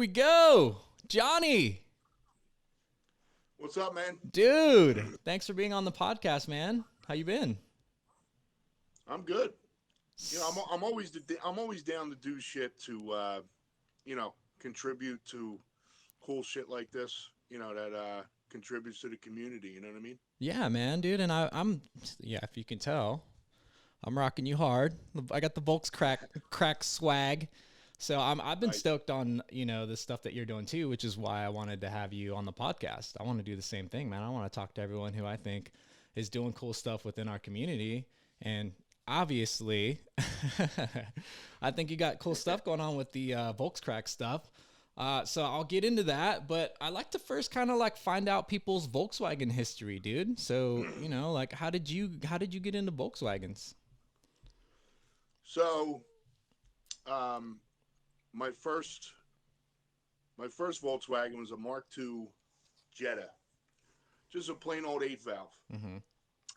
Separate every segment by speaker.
Speaker 1: we go. Johnny,
Speaker 2: What's up, man?
Speaker 1: dude, thanks for being on the podcast, man. How you been?
Speaker 2: I'm good. I'm always down to do shit to contribute to cool shit like this. That contributes to the community. You know what I mean?
Speaker 1: Yeah, man, dude, and I'm yeah, if you can tell, I'm rocking you hard. I got the Volks crack swag. So I've been
Speaker 2: Nice.
Speaker 1: stoked on, the stuff that you're doing too, which is why I wanted to have you on the podcast. I want to do the same thing, man. I want to talk to everyone who I think is doing cool stuff within our community. And obviously, I think you got cool stuff going on with the Volkscrack stuff. So I'll get into that, but I like to first kind of like find out people's Volkswagen history, dude. So, like how did you get into Volkswagens?
Speaker 2: So, um, my first my first Volkswagen was a Mark II Jetta, just a plain old eight valve,
Speaker 1: Mm-hmm.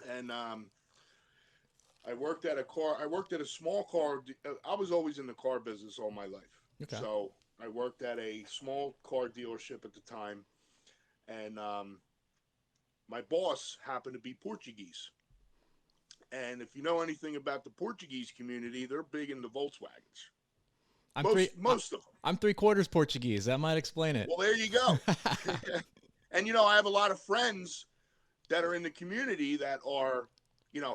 Speaker 2: and I worked at a small car. I was always in the car business all my life.
Speaker 1: Okay.
Speaker 2: So I worked at a small car dealership at the time, and my boss happened to be Portuguese. And if you know anything about the Portuguese community, they're big into Volkswagens.
Speaker 1: I'm three.
Speaker 2: Most of them.
Speaker 1: I'm three quarters Portuguese. That might explain it.
Speaker 2: Well, there you go. And I have a lot of friends that are in the community that are,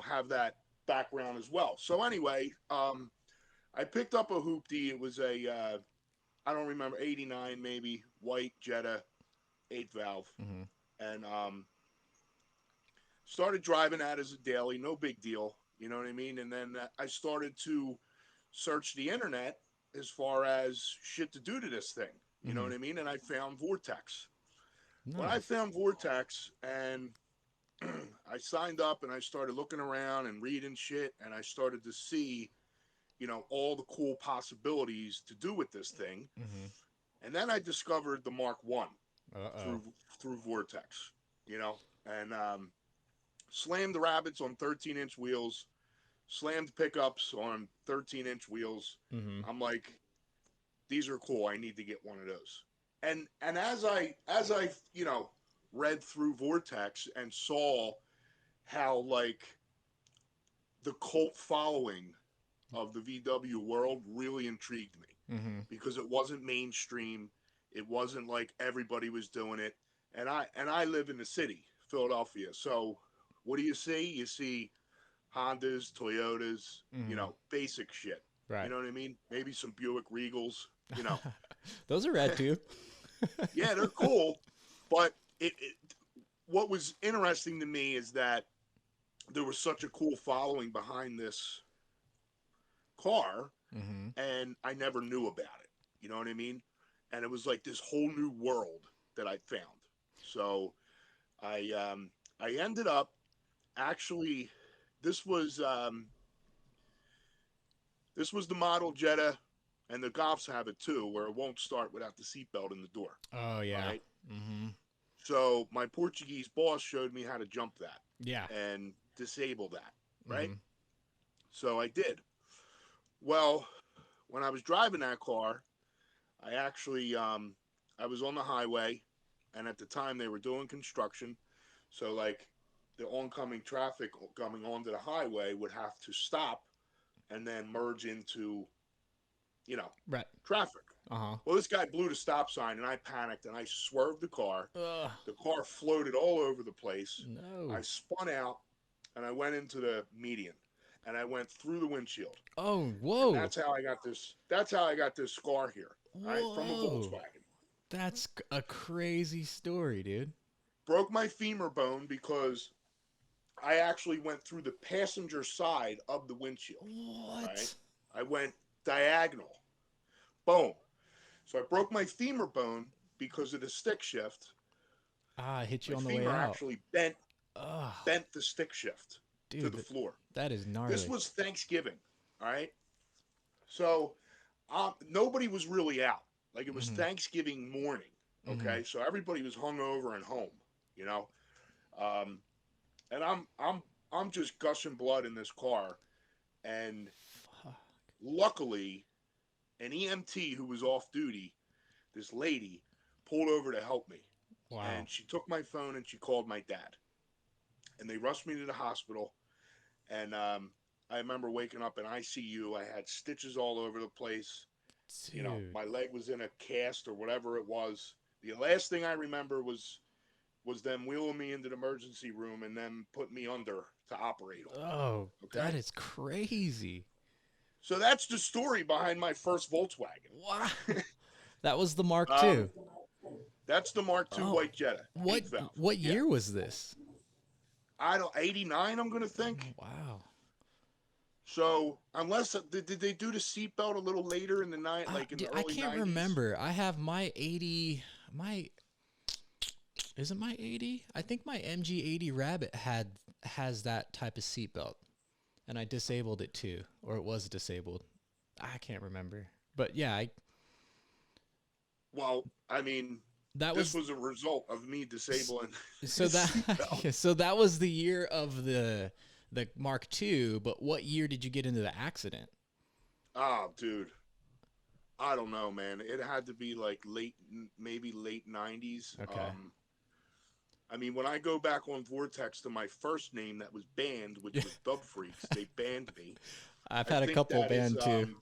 Speaker 2: have that background as well. So anyway, I picked up a hoopty. It was I don't remember, 89 maybe, white Jetta, eight valve,
Speaker 1: Mm-hmm.
Speaker 2: and started driving that as a daily, no big deal. You know what I mean? And then I started to search the internet as far as shit to do to this thing. You know
Speaker 1: Mm-hmm.
Speaker 2: what I mean? And I found Vortex. When I
Speaker 1: Nice.
Speaker 2: found Vortex and I signed up and I started looking around and reading shit and I started to see, all the cool possibilities to do with this thing.
Speaker 1: Mm-hmm.
Speaker 2: And then I discovered the Mark One
Speaker 1: Uh-oh.
Speaker 2: through Vortex, and slammed the rabbits on 13-inch wheels, slammed pickups on 13-inch wheels.
Speaker 1: Mm-hmm.
Speaker 2: I'm like, these are cool. I need to get one of those. And as I read through Vortex and saw how like the cult following of the VW world really intrigued me
Speaker 1: Mm-hmm.
Speaker 2: because it wasn't mainstream. It wasn't like everybody was doing it. And I live in the city, Philadelphia. So what do you see? You see Hondas, Toyotas,
Speaker 1: Mm-hmm.
Speaker 2: basic shit. You
Speaker 1: Right.
Speaker 2: know what I mean? Maybe some Buick Regals.
Speaker 1: Those are rad too.
Speaker 2: Yeah, they're cool. But what was interesting to me is that there was such a cool following behind this car,
Speaker 1: Mm-hmm.
Speaker 2: and I never knew about it. You know what I mean? And it was like this whole new world that I found. So I ended up actually this was um, this was the model Jetta, and the Golfs have it too, where it won't start without the seatbelt in the door.
Speaker 1: Oh yeah.
Speaker 2: Right.
Speaker 1: Mm-hmm.
Speaker 2: So my Portuguese boss showed me how to jump that
Speaker 1: Yeah.
Speaker 2: and disable that. Right.
Speaker 1: Mm-hmm.
Speaker 2: So I did. Well, when I was driving that car, I actually I was on the highway, and at the time they were doing construction, so like the oncoming traffic coming onto the highway would have to stop and then merge into you know
Speaker 1: Right.
Speaker 2: traffic.
Speaker 1: Uh-huh.
Speaker 2: Well, this guy blew the stop sign, and I panicked and I swerved the car.
Speaker 1: Ugh.
Speaker 2: The car floated all over the place. I
Speaker 1: No.
Speaker 2: spun out and I went into the median, and I went through the windshield.
Speaker 1: Oh,
Speaker 2: And
Speaker 1: whoa.
Speaker 2: that's how I got this scar here, all right, from a
Speaker 1: Whoa.
Speaker 2: Volkswagen.
Speaker 1: That's a crazy story, dude.
Speaker 2: Broke my femur bone because I actually went through the passenger side of the windshield, right?
Speaker 1: What?
Speaker 2: I went diagonal. Boom. So I broke my femur bone because of the stick shift.
Speaker 1: Ah, I hit you
Speaker 2: My
Speaker 1: on the way
Speaker 2: femur
Speaker 1: out.
Speaker 2: actually bent
Speaker 1: Ugh.
Speaker 2: bent the stick shift to
Speaker 1: Dude,
Speaker 2: the floor.
Speaker 1: that is
Speaker 2: This
Speaker 1: gnarly.
Speaker 2: was Thanksgiving, all right? So nobody was really out. Like it was
Speaker 1: Mm-hmm.
Speaker 2: Thanksgiving morning,
Speaker 1: Mm-hmm.
Speaker 2: okay? So everybody was hungover and home, you know. Um, and I'm just gushing blood in this car, and
Speaker 1: Fuck.
Speaker 2: luckily, an EMT who was off duty this lady pulled over to help me.
Speaker 1: Wow.
Speaker 2: And she took my phone and she called my dad. And they rushed me to the hospital. And I remember waking up in ICU. I had stitches all over the place. You know,
Speaker 1: Dude.
Speaker 2: my leg was in a cast or whatever it was. The last thing I remember was them wheeling me into the emergency room and then put me under to operate on me.
Speaker 1: Oh, that
Speaker 2: Okay?
Speaker 1: is crazy.
Speaker 2: So that's the story behind my first Volkswagen.
Speaker 1: Wow. That was the Mark
Speaker 2: Um,
Speaker 1: II.
Speaker 2: that's the Mark II
Speaker 1: Oh,
Speaker 2: white Jetta,
Speaker 1: what
Speaker 2: 8 valve.
Speaker 1: what
Speaker 2: Yeah.
Speaker 1: year was this?
Speaker 2: I don't 89 I'm going to think.
Speaker 1: Wow.
Speaker 2: So, unless did they do the seatbelt a little later in the night like in the
Speaker 1: I
Speaker 2: early
Speaker 1: can't
Speaker 2: 90s?
Speaker 1: remember. I have my 80 my is it my 80? I think my MG80 Rabbit has that type of seatbelt. And I disabled it too, or it was disabled. I can't remember. But yeah,
Speaker 2: Well, I mean,
Speaker 1: that
Speaker 2: this
Speaker 1: was
Speaker 2: was a result of me disabling
Speaker 1: so
Speaker 2: his
Speaker 1: that
Speaker 2: seatbelt.
Speaker 1: yeah, so that was the year of the Mark II, but what year did you get into the accident?
Speaker 2: Oh, dude. I don't know, man. It had to be like maybe late 90s.
Speaker 1: Okay.
Speaker 2: I mean, when I go back on Vortex to my first name that was banned, which was Dub Freaks, they banned me.
Speaker 1: I've
Speaker 2: I
Speaker 1: had a
Speaker 2: think
Speaker 1: couple
Speaker 2: that is,
Speaker 1: band too.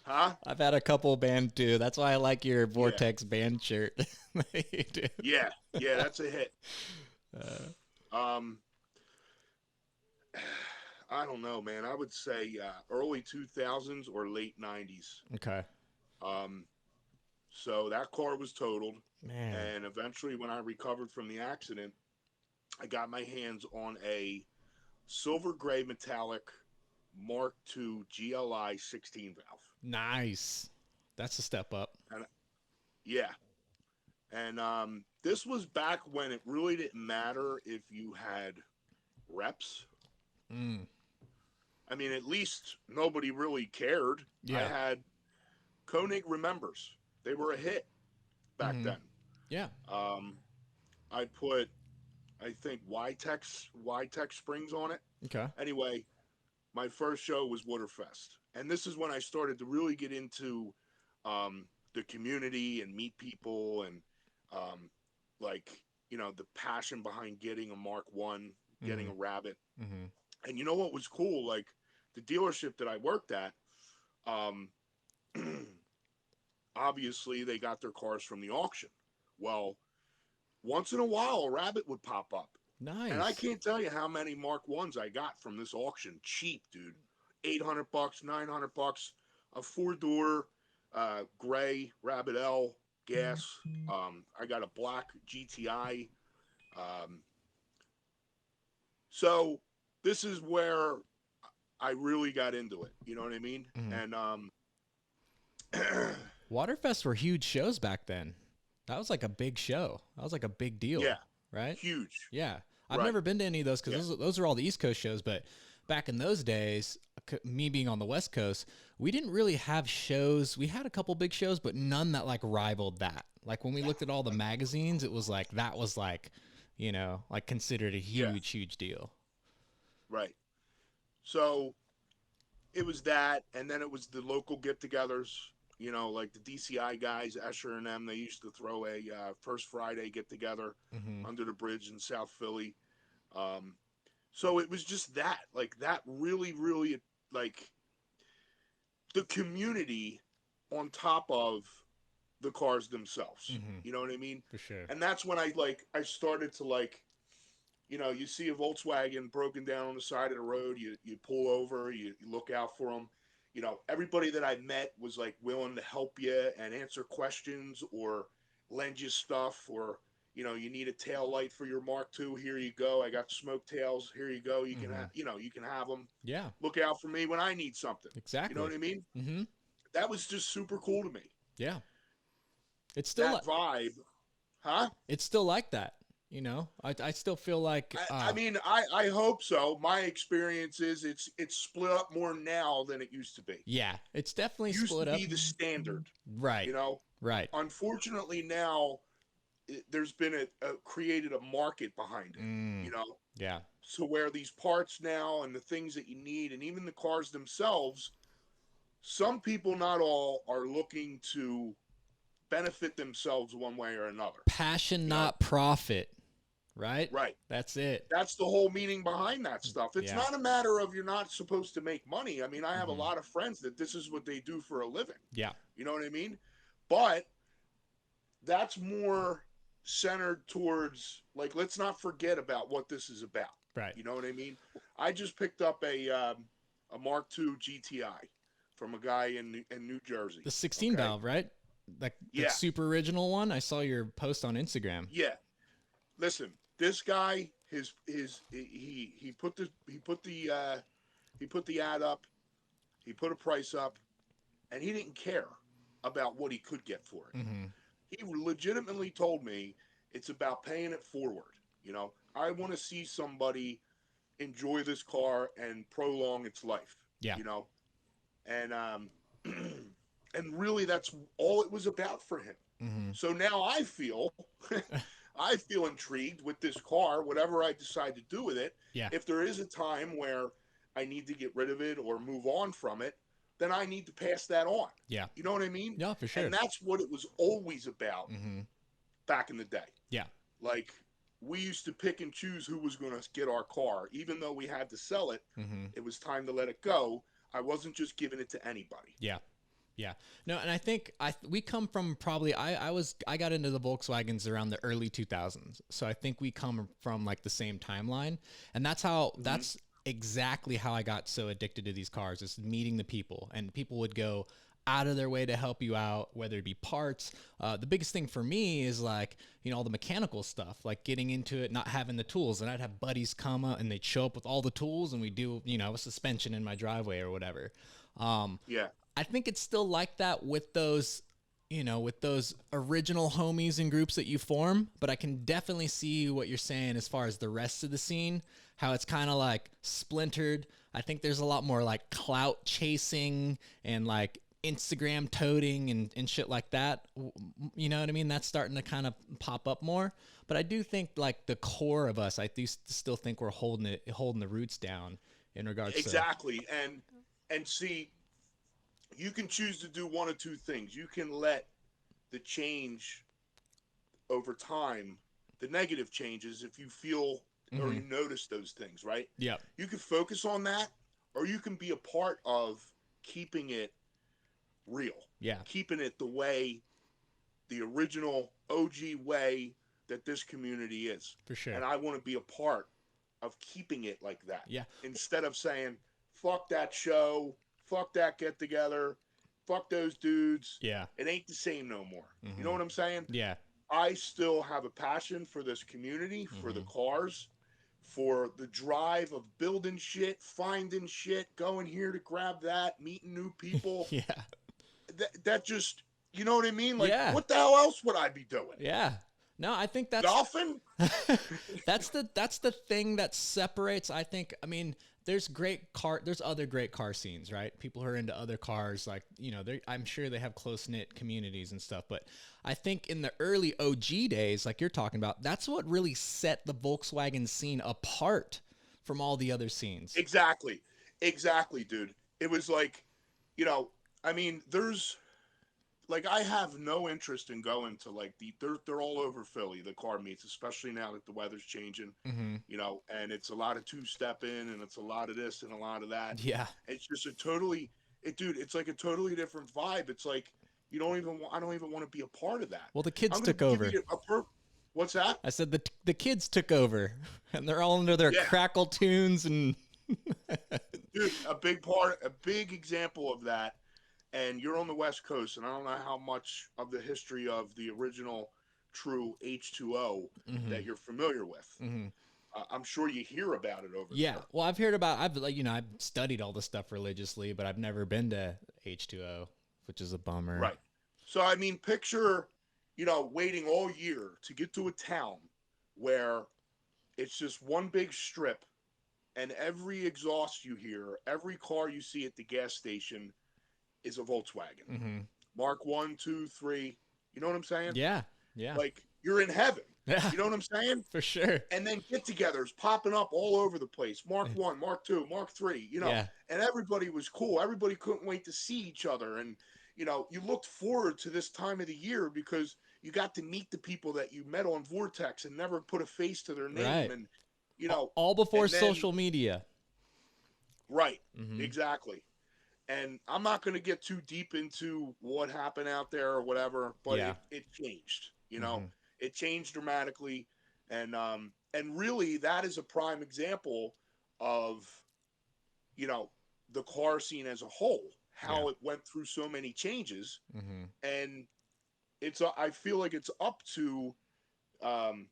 Speaker 2: huh?
Speaker 1: I've had a couple band too. That's why I like your
Speaker 2: Yeah,
Speaker 1: Vortex band shirt. You do.
Speaker 2: yeah, yeah. That's a hit.
Speaker 1: Uh,
Speaker 2: Um, I don't know, man. I would say early 2000s or late 90s.
Speaker 1: okay.
Speaker 2: Um, so that car was totaled,
Speaker 1: Man.
Speaker 2: and eventually, when I recovered from the accident, I got my hands on a silver gray metallic Mark II GLI 16 valve.
Speaker 1: Nice. That's a step up.
Speaker 2: And yeah, and this was back when it really didn't matter if you had reps.
Speaker 1: Mm.
Speaker 2: I mean, at least nobody really cared. I
Speaker 1: Yeah.
Speaker 2: had Koenig Remembers. They were a hit back
Speaker 1: Mm-hmm.
Speaker 2: then.
Speaker 1: Yeah.
Speaker 2: Um, I put, I think, Y-Tech springs on it.
Speaker 1: Okay.
Speaker 2: Anyway, my first show was Waterfest. And this is when I started to really get into the community and meet people and um, like, you know, the passion behind getting a Mark One, getting
Speaker 1: Mm-hmm.
Speaker 2: a Rabbit.
Speaker 1: Mm-hmm.
Speaker 2: And you know what was cool? Like the dealership that I worked at, um, obviously they got their cars from the auction. Well, once in a while, a Rabbit would pop up. And I
Speaker 1: Nice.
Speaker 2: can't tell you how many Mark Ones I got from this auction. Cheap, dude. $800, $900, a 4-door, gray Rabbit L gas. I got a black GTI. Um, so this is where I really got into it. You know what I mean?
Speaker 1: Mm-hmm.
Speaker 2: And
Speaker 1: Waterfest were huge shows back then. That was like a big show. That was like a big deal,
Speaker 2: yeah,
Speaker 1: right?
Speaker 2: huge.
Speaker 1: Yeah. I've
Speaker 2: Right.
Speaker 1: never been to any of those
Speaker 2: Yeah.
Speaker 1: because those are all the East Coast shows. But back in those days, me being on the West Coast, we didn't really have shows. We had a couple big shows, but none that like rivaled that. Like when we looked at all the magazines, it was like that was like, you know, like considered a
Speaker 2: Yeah.
Speaker 1: huge, huge deal.
Speaker 2: Right. So it was that, and then it was the local get-togethers. You know, like the DCI guys, Escher and them. They used to throw a First Friday get-together
Speaker 1: Mm-hmm.
Speaker 2: under the bridge in South Philly. Um, so it was just that, like that, really, really, like the community on top of the cars themselves.
Speaker 1: Mm-hmm.
Speaker 2: You know what I mean?
Speaker 1: For sure.
Speaker 2: And that's when I started to like, you know, you see a Volkswagen broken down on the side of the road, you pull over, you look out for them. You know, everybody that I met was like willing to help you and answer questions or lend you stuff, or you know, you need a tail light for your Mark II. Here you go. I got smoke tails. Here you go. You can
Speaker 1: Mm-hmm.
Speaker 2: have, you know, you can have them.
Speaker 1: Yeah.
Speaker 2: Look out for me when I need something. You know
Speaker 1: Exactly.
Speaker 2: what I mean?
Speaker 1: Mm-hmm.
Speaker 2: That was just super cool to me.
Speaker 1: Yeah. It's still
Speaker 2: That vibe, huh?
Speaker 1: it's still like that. You know, I still feel like
Speaker 2: I mean, I hope so. My experience is it's split up more now than it used to be.
Speaker 1: yeah, it's definitely
Speaker 2: It used to
Speaker 1: split up.
Speaker 2: be the standard,
Speaker 1: Right.
Speaker 2: you know.
Speaker 1: Right.
Speaker 2: Unfortunately, now there's been created a market behind it,
Speaker 1: Mm,
Speaker 2: you know.
Speaker 1: yeah.
Speaker 2: So where these parts now and the things that you need, and even the cars themselves, some people, not all, are looking to benefit themselves one way or another.
Speaker 1: Passion,
Speaker 2: You know?
Speaker 1: not profit. Right?
Speaker 2: Right.
Speaker 1: That's it.
Speaker 2: That's the whole meaning behind that stuff. It's
Speaker 1: Yeah.
Speaker 2: not a matter of you're not supposed to make money. I mean, I have a
Speaker 1: Mm-hmm.
Speaker 2: lot of friends that this is what they do for a living.
Speaker 1: Yeah.
Speaker 2: You know what I mean? But that's more centered towards, like, let's not forget about what this is about.
Speaker 1: Right.
Speaker 2: You know what I mean? I just picked up a Mark II GTI from a guy in New Jersey.
Speaker 1: The 16 valve, right? Like the super original one. I saw your post on Instagram.
Speaker 2: Yeah. Listen, this guy, he put the ad up, he put a price up, and he didn't care about what he could get for it.
Speaker 1: Mm-hmm.
Speaker 2: He legitimately told me it's about paying it forward. You know, I want to see somebody enjoy this car and prolong its life.
Speaker 1: Yeah.
Speaker 2: You know, and and really that's all it was about for him.
Speaker 1: Mm-hmm.
Speaker 2: So now I feel intrigued with this car, whatever I decide to do with it.
Speaker 1: Yeah.
Speaker 2: If there is a time where I need to get rid of it or move on from it, then I need to pass that on.
Speaker 1: Yeah.
Speaker 2: You know what I mean?
Speaker 1: Yeah, for sure.
Speaker 2: And that's what it was always about back in the day.
Speaker 1: Yeah.
Speaker 2: Like, we used to pick and choose who was going to get our car. Even though we had to sell it, it was time to let it go. I wasn't just giving it to anybody.
Speaker 1: Yeah. Yeah. No, and I think we come from probably I got into the Volkswagens around the early 2000s. So I think we come from like the same timeline. And that's that's exactly how I got so addicted to these cars, is meeting the people, and people would go out of their way to help you out, whether it be parts. The biggest thing for me is like, you know, all the mechanical stuff, like getting into it, not having the tools. And I'd have buddies come up and they'd show up with all the tools, and we do, you know, a suspension in my driveway or whatever.
Speaker 2: Yeah.
Speaker 1: I think it's still like that with those, you know, with those original homies and groups that you form. But I can definitely see what you're saying as far as the rest of the scene, how it's kind of like splintered. I think there's a lot more like clout chasing and like Instagram toting and shit like that. You know what I mean? That's starting to kind of pop up more. But I do think like the core of us, I do still think we're holding the roots down in regards
Speaker 2: exactly. And see, you can choose to do one of two things. You can let the change over time, the negative changes, if you feel or you notice those things, right?
Speaker 1: Yeah.
Speaker 2: You can focus on that, or you can be a part of keeping it real.
Speaker 1: Yeah.
Speaker 2: Keeping it the way, the original OG way that this community is.
Speaker 1: For sure.
Speaker 2: And I want to be a part of keeping it like that.
Speaker 1: Yeah.
Speaker 2: Instead of saying, fuck that show, fuck that get together, fuck those dudes.
Speaker 1: Yeah.
Speaker 2: It ain't the same no more. You know what I'm saying?
Speaker 1: Yeah.
Speaker 2: I still have a passion for this community, for the cars, for the drive of building shit, finding shit, going here to grab that, meeting new people.
Speaker 1: Yeah.
Speaker 2: That just, you know what I mean? Like,
Speaker 1: Yeah.
Speaker 2: what the hell else would I be doing?
Speaker 1: Yeah. No, I think that's
Speaker 2: Golfing?
Speaker 1: that's the thing that separates. I think, I mean, there's other great car scenes, right? People who are into other cars, like, you know, I'm sure they have close-knit communities and stuff, but I think in the early OG days, like you're talking about, that's what really set the Volkswagen scene apart from all the other scenes.
Speaker 2: Exactly, dude. It was like, you know, I mean, there's, like, I have no interest in going to, like, they're all over Philly, the car meets, especially now that the weather's changing, you know, and it's a lot of two-stepping, and it's a lot of this and a lot of that.
Speaker 1: Yeah.
Speaker 2: It's just it's like a totally different vibe. It's like, I don't even want to be a part of that.
Speaker 1: Well, the kids took over.
Speaker 2: What's that?
Speaker 1: I said the kids took over, and they're all under their crackle tunes and.
Speaker 2: Dude, a big example of that. And you're on the West Coast, and I don't know how much of the history of the original true H2O that you're familiar with. I'm sure you hear about it over there.
Speaker 1: Yeah, well, I've studied all this stuff religiously, but I've never been to H2O, which is a bummer.
Speaker 2: Right. So, I mean, picture, you know, waiting all year to get to a town where it's just one big strip, and every exhaust you hear, every car you see at the gas station is a Volkswagen. Mark 1, 2, 3. You know what I'm saying?
Speaker 1: Yeah. Yeah.
Speaker 2: Like, you're in heaven.
Speaker 1: Yeah.
Speaker 2: You know what I'm saying?
Speaker 1: For sure.
Speaker 2: And then get-togethers popping up all over the place. Mark 1, Mark 2, Mark 3, you know.
Speaker 1: Yeah.
Speaker 2: And everybody was cool. Everybody couldn't wait to see each other. And, you looked forward to this time of the year because you got to meet the people that you met on Vortex and never put a face to their name.
Speaker 1: Right.
Speaker 2: And,
Speaker 1: All before
Speaker 2: and then,
Speaker 1: social media.
Speaker 2: right,
Speaker 1: Mm-hmm.
Speaker 2: exactly. And I'm not going to get too deep into what happened out there or whatever, but
Speaker 1: Yeah.
Speaker 2: it changed,
Speaker 1: Mm-hmm.
Speaker 2: it changed dramatically. And really that is a prime example of, you know, the car scene as a whole,
Speaker 1: Yeah.
Speaker 2: how it went through so many changes.
Speaker 1: Mm-hmm.
Speaker 2: And I feel like it's up to, um,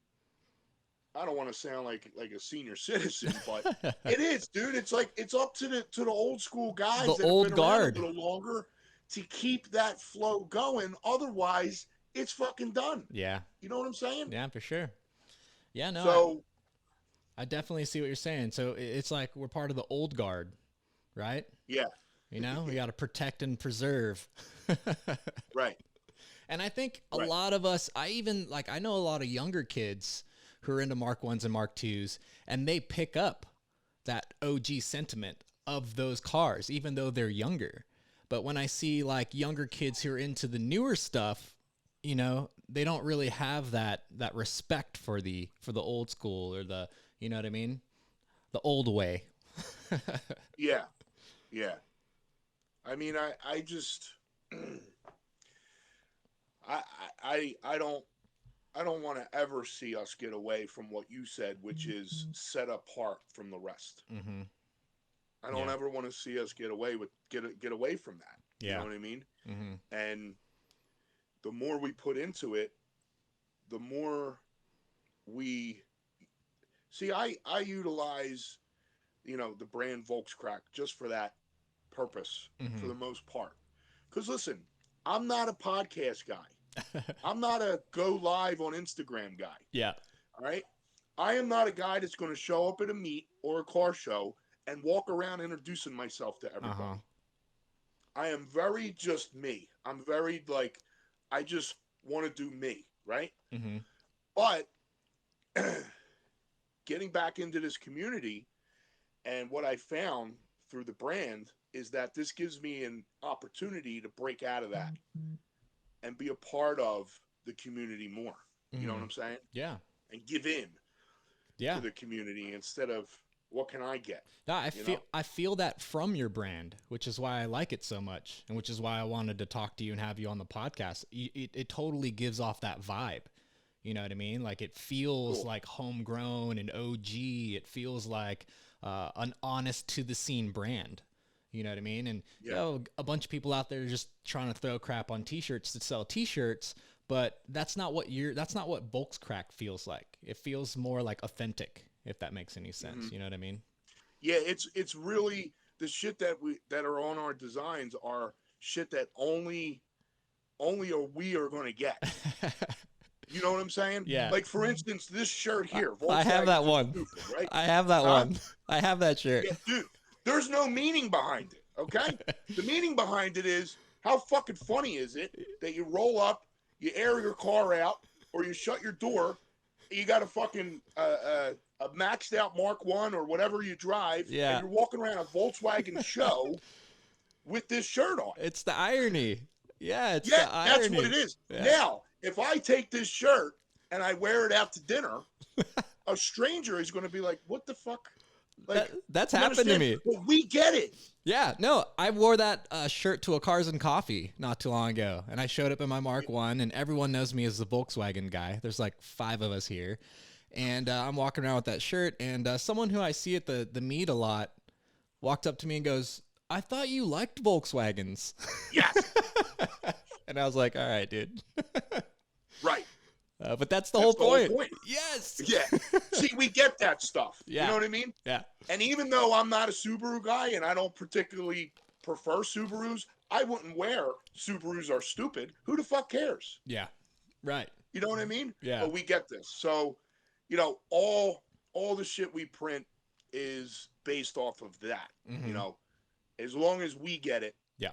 Speaker 2: I don't want to sound like a senior citizen, but it is, dude. It's like it's up to the old school
Speaker 1: The
Speaker 2: guys that have
Speaker 1: old
Speaker 2: been around a
Speaker 1: guard.
Speaker 2: little longer to keep that flow going. Otherwise, it's fucking done.
Speaker 1: Yeah.
Speaker 2: You know what I'm saying?
Speaker 1: Yeah, for sure. Yeah, no,
Speaker 2: So
Speaker 1: I definitely see what you're saying. So it's like we're part of the old guard, right?
Speaker 2: yeah,
Speaker 1: You know, we got to protect and preserve.
Speaker 2: right,
Speaker 1: And I think a
Speaker 2: right,
Speaker 1: lot of us, I know a lot of younger kids who are into Mark 1s and Mark 2s, and they pick up that OG sentiment of those cars, even though they're younger. But when I see like younger kids who are into the newer stuff, they don't really have that respect for the old school or the, you know what I mean? The old way.
Speaker 2: yeah, yeah. I mean, I just, I, I don't want to ever see us get away from what you said, which is set apart from the rest.
Speaker 1: Mm-hmm.
Speaker 2: I don't
Speaker 1: Yeah.
Speaker 2: ever want to see us get away from that. You
Speaker 1: Yeah.
Speaker 2: know what I mean?
Speaker 1: Mm-hmm.
Speaker 2: And the more we put into it, the more we see. I utilize the brand Volkswagen just for that purpose for
Speaker 1: Mm-hmm.
Speaker 2: the most part. Because listen, I'm not a podcast guy. I'm not a go live on Instagram guy.
Speaker 1: Yeah.
Speaker 2: All right. I am not a guy that's going to show up at a meet or a car show and walk around introducing myself to everybody.
Speaker 1: Uh-huh.
Speaker 2: I am very just me. I'm very like, I just want to do me, right?
Speaker 1: Mm-hmm.
Speaker 2: But getting back into this community and what I found through the brand is that this gives me an opportunity to break out of that and be a part of the community more. You know what
Speaker 1: Mm-hmm.
Speaker 2: I'm saying?
Speaker 1: Yeah.
Speaker 2: And give in
Speaker 1: Yeah.
Speaker 2: to the community instead of what can I get?
Speaker 1: No,
Speaker 2: You know?
Speaker 1: I feel that from your brand, which is why I like it so much, and which is why I wanted to talk to you and have you on the podcast. It totally gives off that vibe. You know what I mean? Like it feels
Speaker 2: Cool.
Speaker 1: like homegrown and OG. It feels like an honest to the scene brand. You know what I mean? And
Speaker 2: Yeah.
Speaker 1: a bunch of people out there just trying to throw crap on t-shirts to sell t-shirts, but that's not what Volkswagen feels like. It feels more like authentic, if that makes any sense.
Speaker 2: Mm-hmm.
Speaker 1: You know what I mean?
Speaker 2: Yeah, it's really the shit that are on our designs are shit that only we are going to get. You know what I'm saying?
Speaker 1: Yeah.
Speaker 2: Like for instance, this shirt here,
Speaker 1: I have that
Speaker 2: Volkswagens are
Speaker 1: one.
Speaker 2: stupid, right?
Speaker 1: I have that
Speaker 2: Huh?
Speaker 1: one. I have that shirt.
Speaker 2: Yeah, dude. There's no meaning behind it. Okay, the meaning behind it is how fucking funny is it that you roll up, you air your car out, or you shut your door, you got a fucking a maxed out Mark 1 or whatever you drive,
Speaker 1: Yeah.
Speaker 2: and you're walking around a Volkswagen show with this shirt on.
Speaker 1: It's the irony. Yeah, it's
Speaker 2: Yeah,
Speaker 1: the irony.
Speaker 2: that's what it is.
Speaker 1: Yeah.
Speaker 2: Now, if I take this shirt and I wear it out to dinner, a stranger is going to be like, "What the fuck?" Like
Speaker 1: That's
Speaker 2: you
Speaker 1: happened to
Speaker 2: understand?
Speaker 1: me.
Speaker 2: But we get it.
Speaker 1: Yeah, no, I wore that shirt to a Cars and Coffee not too long ago, and I showed up in my Mark 1, and everyone knows me as the Volkswagen guy. There's like 5 of us here, and I'm walking around with that shirt, and someone who I see at the meet a lot walked up to me and goes, "I thought you liked Volkswagens."
Speaker 2: Yes.
Speaker 1: And I was like, all right, dude.
Speaker 2: Right.
Speaker 1: But that's the
Speaker 2: That's
Speaker 1: whole
Speaker 2: the whole
Speaker 1: point.
Speaker 2: point.
Speaker 1: Yes.
Speaker 2: Yeah. See, we get that stuff.
Speaker 1: Yeah.
Speaker 2: You know what I mean?
Speaker 1: Yeah.
Speaker 2: And even though I'm not a Subaru guy and I don't particularly prefer Subarus, I wouldn't wear Subarus are stupid. Who the fuck cares?
Speaker 1: Yeah. Right.
Speaker 2: You know what I mean?
Speaker 1: Yeah.
Speaker 2: But we get this. So, all the shit we print is based off of that.
Speaker 1: Mhm.
Speaker 2: As long as we get it.
Speaker 1: Yeah.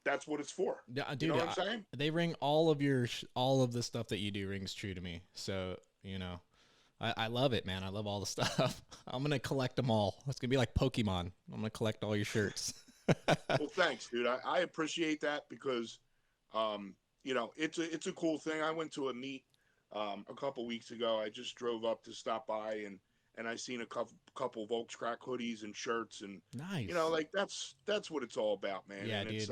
Speaker 2: That's what it's for.
Speaker 1: Yeah, dude,
Speaker 2: You know what I'm saying?
Speaker 1: they ring all of all of the stuff that you do rings true to me. So, I love it, man. I love all the stuff. I'm going to collect them all. It's going to be like Pokemon. I'm going to collect all your shirts.
Speaker 2: Well, thanks, dude. I appreciate that because, it's a cool thing. I went to a meet a couple weeks ago. I just drove up to stop by, and I seen a couple Volkswagen hoodies and shirts, and
Speaker 1: Nice.
Speaker 2: like that's what it's all about, man.
Speaker 1: Yeah,
Speaker 2: And
Speaker 1: dude.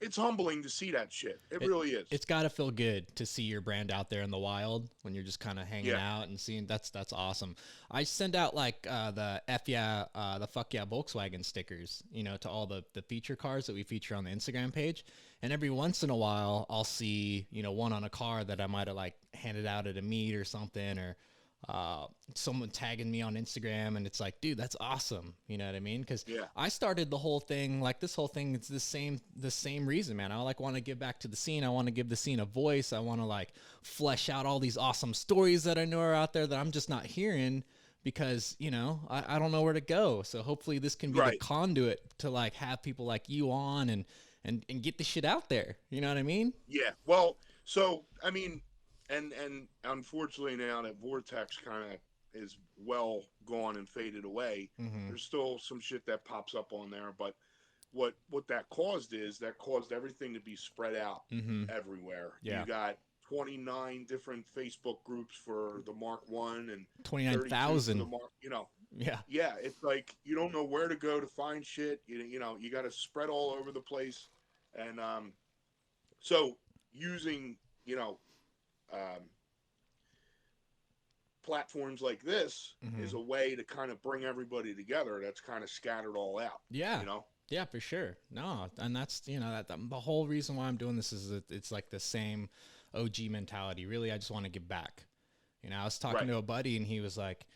Speaker 2: it's humbling to see that shit. It
Speaker 1: It
Speaker 2: really is.
Speaker 1: it's got to feel good to see your brand out there in the wild when you're just kind of hanging
Speaker 2: Yeah.
Speaker 1: out and seeing. That's awesome. I send out like the FYEAH, the fuck yeah Volkswagen stickers, to all the feature cars that we feature on the Instagram page. And every once in a while, I'll see one on a car that I might have like handed out at a meet or something, or someone tagging me on Instagram, and it's like, dude, that's awesome. You know what I mean? Because
Speaker 2: Yeah.
Speaker 1: I started the whole thing, like this whole thing, it's the same reason, man. I like want to give back to the scene. I want to give the scene a voice. I want to like flesh out all these awesome stories that I know are out there that I'm just not hearing because I don't know where to go. So hopefully this can be the
Speaker 2: Right.
Speaker 1: conduit to like have people like you on and get the shit out there. You know what I mean?
Speaker 2: Yeah. Well, so I mean, and unfortunately now that Vortex kind of is well gone and faded away,
Speaker 1: Mm-hmm.
Speaker 2: there's still some shit that pops up on there. But what that caused is that caused everything to be spread out
Speaker 1: Mm-hmm.
Speaker 2: everywhere. You
Speaker 1: Yeah.
Speaker 2: got 29 different Facebook groups for the Mark One and
Speaker 1: Twenty nine
Speaker 2: 32 for the
Speaker 1: thousand.
Speaker 2: Mark.
Speaker 1: Yeah.
Speaker 2: Yeah, it's like you don't know where to go to find shit. You got to spread all over the place, and so using you know um, platforms like this
Speaker 1: Mm-hmm.
Speaker 2: is a way to kind of bring everybody together that's kind of scattered all out.
Speaker 1: Yeah.
Speaker 2: You know.
Speaker 1: Yeah, for sure. No, and that's the whole reason why I'm doing this is that it's like the same OG mentality. Really, I just want to give back. I was talking
Speaker 2: Right.
Speaker 1: to a buddy and he was like,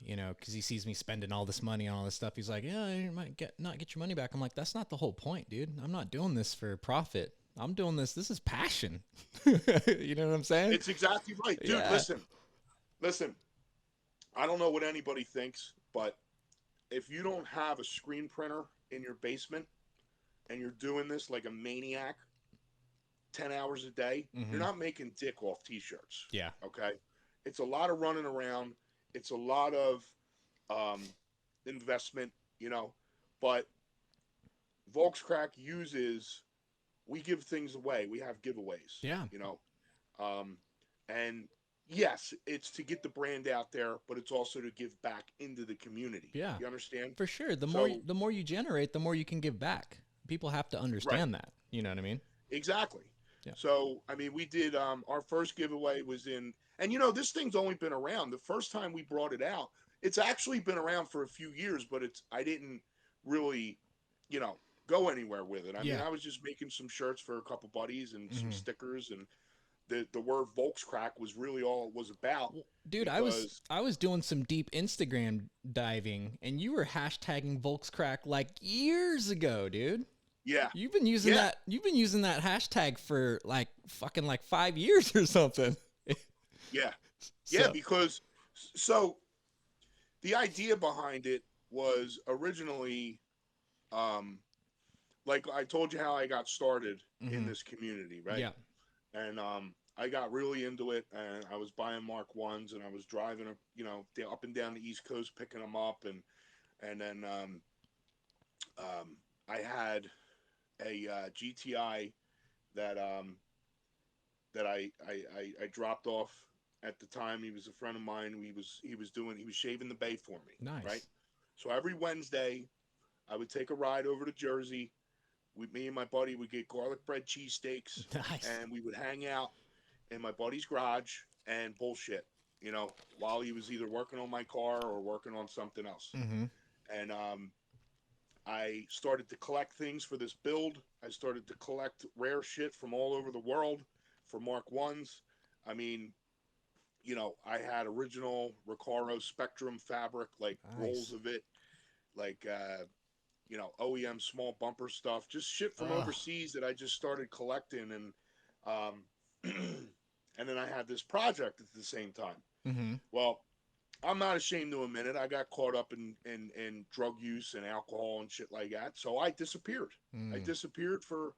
Speaker 1: because he sees me spending all this money on all this stuff. He's like, yeah, you might not get your money back. I'm like, that's not the whole point, dude. I'm not doing this for profit. I'm doing this. This is passion. You know what I'm saying?
Speaker 2: It's exactly right, dude.
Speaker 1: Yeah.
Speaker 2: Listen. I don't know what anybody thinks, but if you don't have a screen printer in your basement and you're doing this like a maniac 10 hours a day, you're
Speaker 1: Mm-hmm.
Speaker 2: not making dick off t-shirts.
Speaker 1: Yeah.
Speaker 2: Okay? It's a lot of running around. It's a lot of um, investment, but Volkswagen uses, we give things away. We have giveaways,
Speaker 1: Yeah.
Speaker 2: um, and yes, it's to get the brand out there, but it's also to give back into the community.
Speaker 1: Yeah.
Speaker 2: You understand?
Speaker 1: For sure. The more
Speaker 2: So,
Speaker 1: the more you generate, the more you can give back. People have to
Speaker 2: right,
Speaker 1: understand that. You know what I mean?
Speaker 2: exactly.
Speaker 1: Yeah.
Speaker 2: So, I mean, we did our first giveaway was in, and this thing's only been around. The first time we brought it out, it's actually been around for a few years, but I didn't really, you know, go anywhere with it. I mean,
Speaker 1: Yeah.
Speaker 2: I was just making some shirts for a couple buddies and some
Speaker 1: Mm-hmm.
Speaker 2: stickers, and the word Volkscrack was really all it was about
Speaker 1: Well, dude, I was
Speaker 2: because
Speaker 1: I was doing some deep Instagram diving, and you were hashtagging Volkscrack like years ago, dude.
Speaker 2: yeah,
Speaker 1: You've been using
Speaker 2: yeah,
Speaker 1: that. You've been using that hashtag for like fucking like 5 years or something.
Speaker 2: yeah, yeah,
Speaker 1: So.
Speaker 2: because so the idea behind it was originally um like I told you how I got started in
Speaker 1: Mm-hmm.
Speaker 2: this community, right?
Speaker 1: Yeah.
Speaker 2: And I got really into it, and I was buying Mark Ones, and I was driving, up and down the East Coast picking them up, and then um, I had a GTI that I dropped off at the time. He was a friend of mine. He was shaving the bay for me, right?
Speaker 1: Nice.
Speaker 2: So every Wednesday, I would take a ride over to Jersey. Me and my buddy would get garlic bread cheesesteaks,
Speaker 1: Nice.
Speaker 2: and we would hang out in my buddy's garage and bullshit, while he was either working on my car or working on something else.
Speaker 1: Mm-hmm.
Speaker 2: And I started to collect things for this build. I started to collect rare shit from all over the world for Mark Ones. I mean, I had original Recaro Spectrum fabric, like rolls
Speaker 1: Nice.
Speaker 2: of it, like OEM small bumper stuff, just shit from
Speaker 1: Ugh.
Speaker 2: overseas that I just started collecting, and um, and then I had this project at the same time.
Speaker 1: Mm-hmm.
Speaker 2: Well, I'm not ashamed to admit it. I got caught up in drug use and alcohol and shit like that, so I disappeared. I
Speaker 1: Mm.
Speaker 2: disappeared for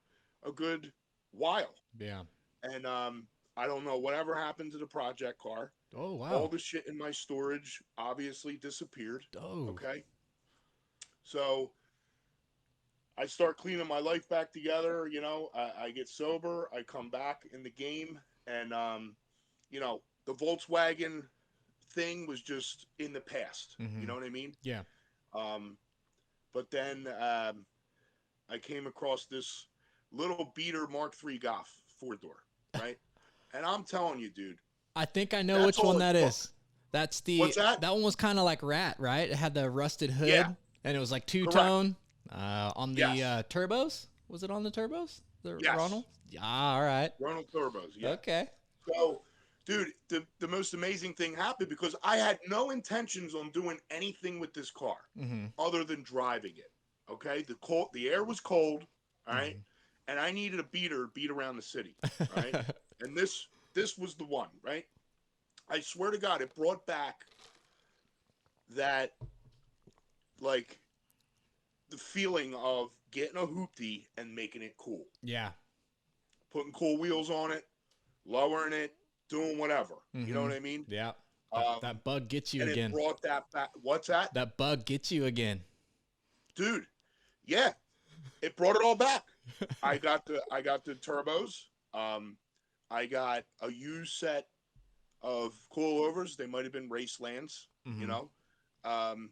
Speaker 2: a good while,
Speaker 1: Yeah.
Speaker 2: and I don't know whatever happened to the project car.
Speaker 1: Oh
Speaker 2: All
Speaker 1: wow.
Speaker 2: the shit in my storage obviously disappeared.
Speaker 1: Oh.
Speaker 2: Okay, so I start cleaning my life back together. You know, I get sober. I come back in the game, and you know, the Volkswagen thing was just in the past. You
Speaker 1: Mm-hmm.
Speaker 2: know what I mean?
Speaker 1: Yeah.
Speaker 2: Um, but then I came across this little beater Mark III Golf 4-door, right? And I'm telling you, dude,
Speaker 1: I think I know
Speaker 2: that's
Speaker 1: which
Speaker 2: all
Speaker 1: one
Speaker 2: it
Speaker 1: that
Speaker 2: took.
Speaker 1: is. That's
Speaker 2: What's that?
Speaker 1: that one was kind of like Rat, right? It had the rusted
Speaker 2: Yeah,
Speaker 1: hood, and it was like two
Speaker 2: correct.
Speaker 1: tone. On the
Speaker 2: Yes,
Speaker 1: turbos, was it on the turbos? The
Speaker 2: yes.
Speaker 1: Ronald? Yeah, all right.
Speaker 2: Ronald Turbos, yeah.
Speaker 1: Okay.
Speaker 2: So, dude, the most amazing thing happened because I had no intentions on doing anything with this car
Speaker 1: Mm-hmm.
Speaker 2: other than driving it. Okay, the air was cold, all right,
Speaker 1: Mm-hmm.
Speaker 2: and I needed a beater to beat around the city, right? And this was the one, right? I swear to God, it brought back that like the feeling of getting a hoopty and making it cool,
Speaker 1: Yeah.
Speaker 2: putting cool wheels on it, lowering it, doing whatever. You know
Speaker 1: Mm-hmm.
Speaker 2: what I mean?
Speaker 1: Yeah.
Speaker 2: Um,
Speaker 1: That bug gets you
Speaker 2: and it
Speaker 1: again.
Speaker 2: brought that back. What's that,
Speaker 1: That bug gets you again.
Speaker 2: dude? Yeah, it brought it all back. I got the turbos. Um, I got a used set of coilovers. They might have been race lands, you
Speaker 1: Mm-hmm.
Speaker 2: know. Um,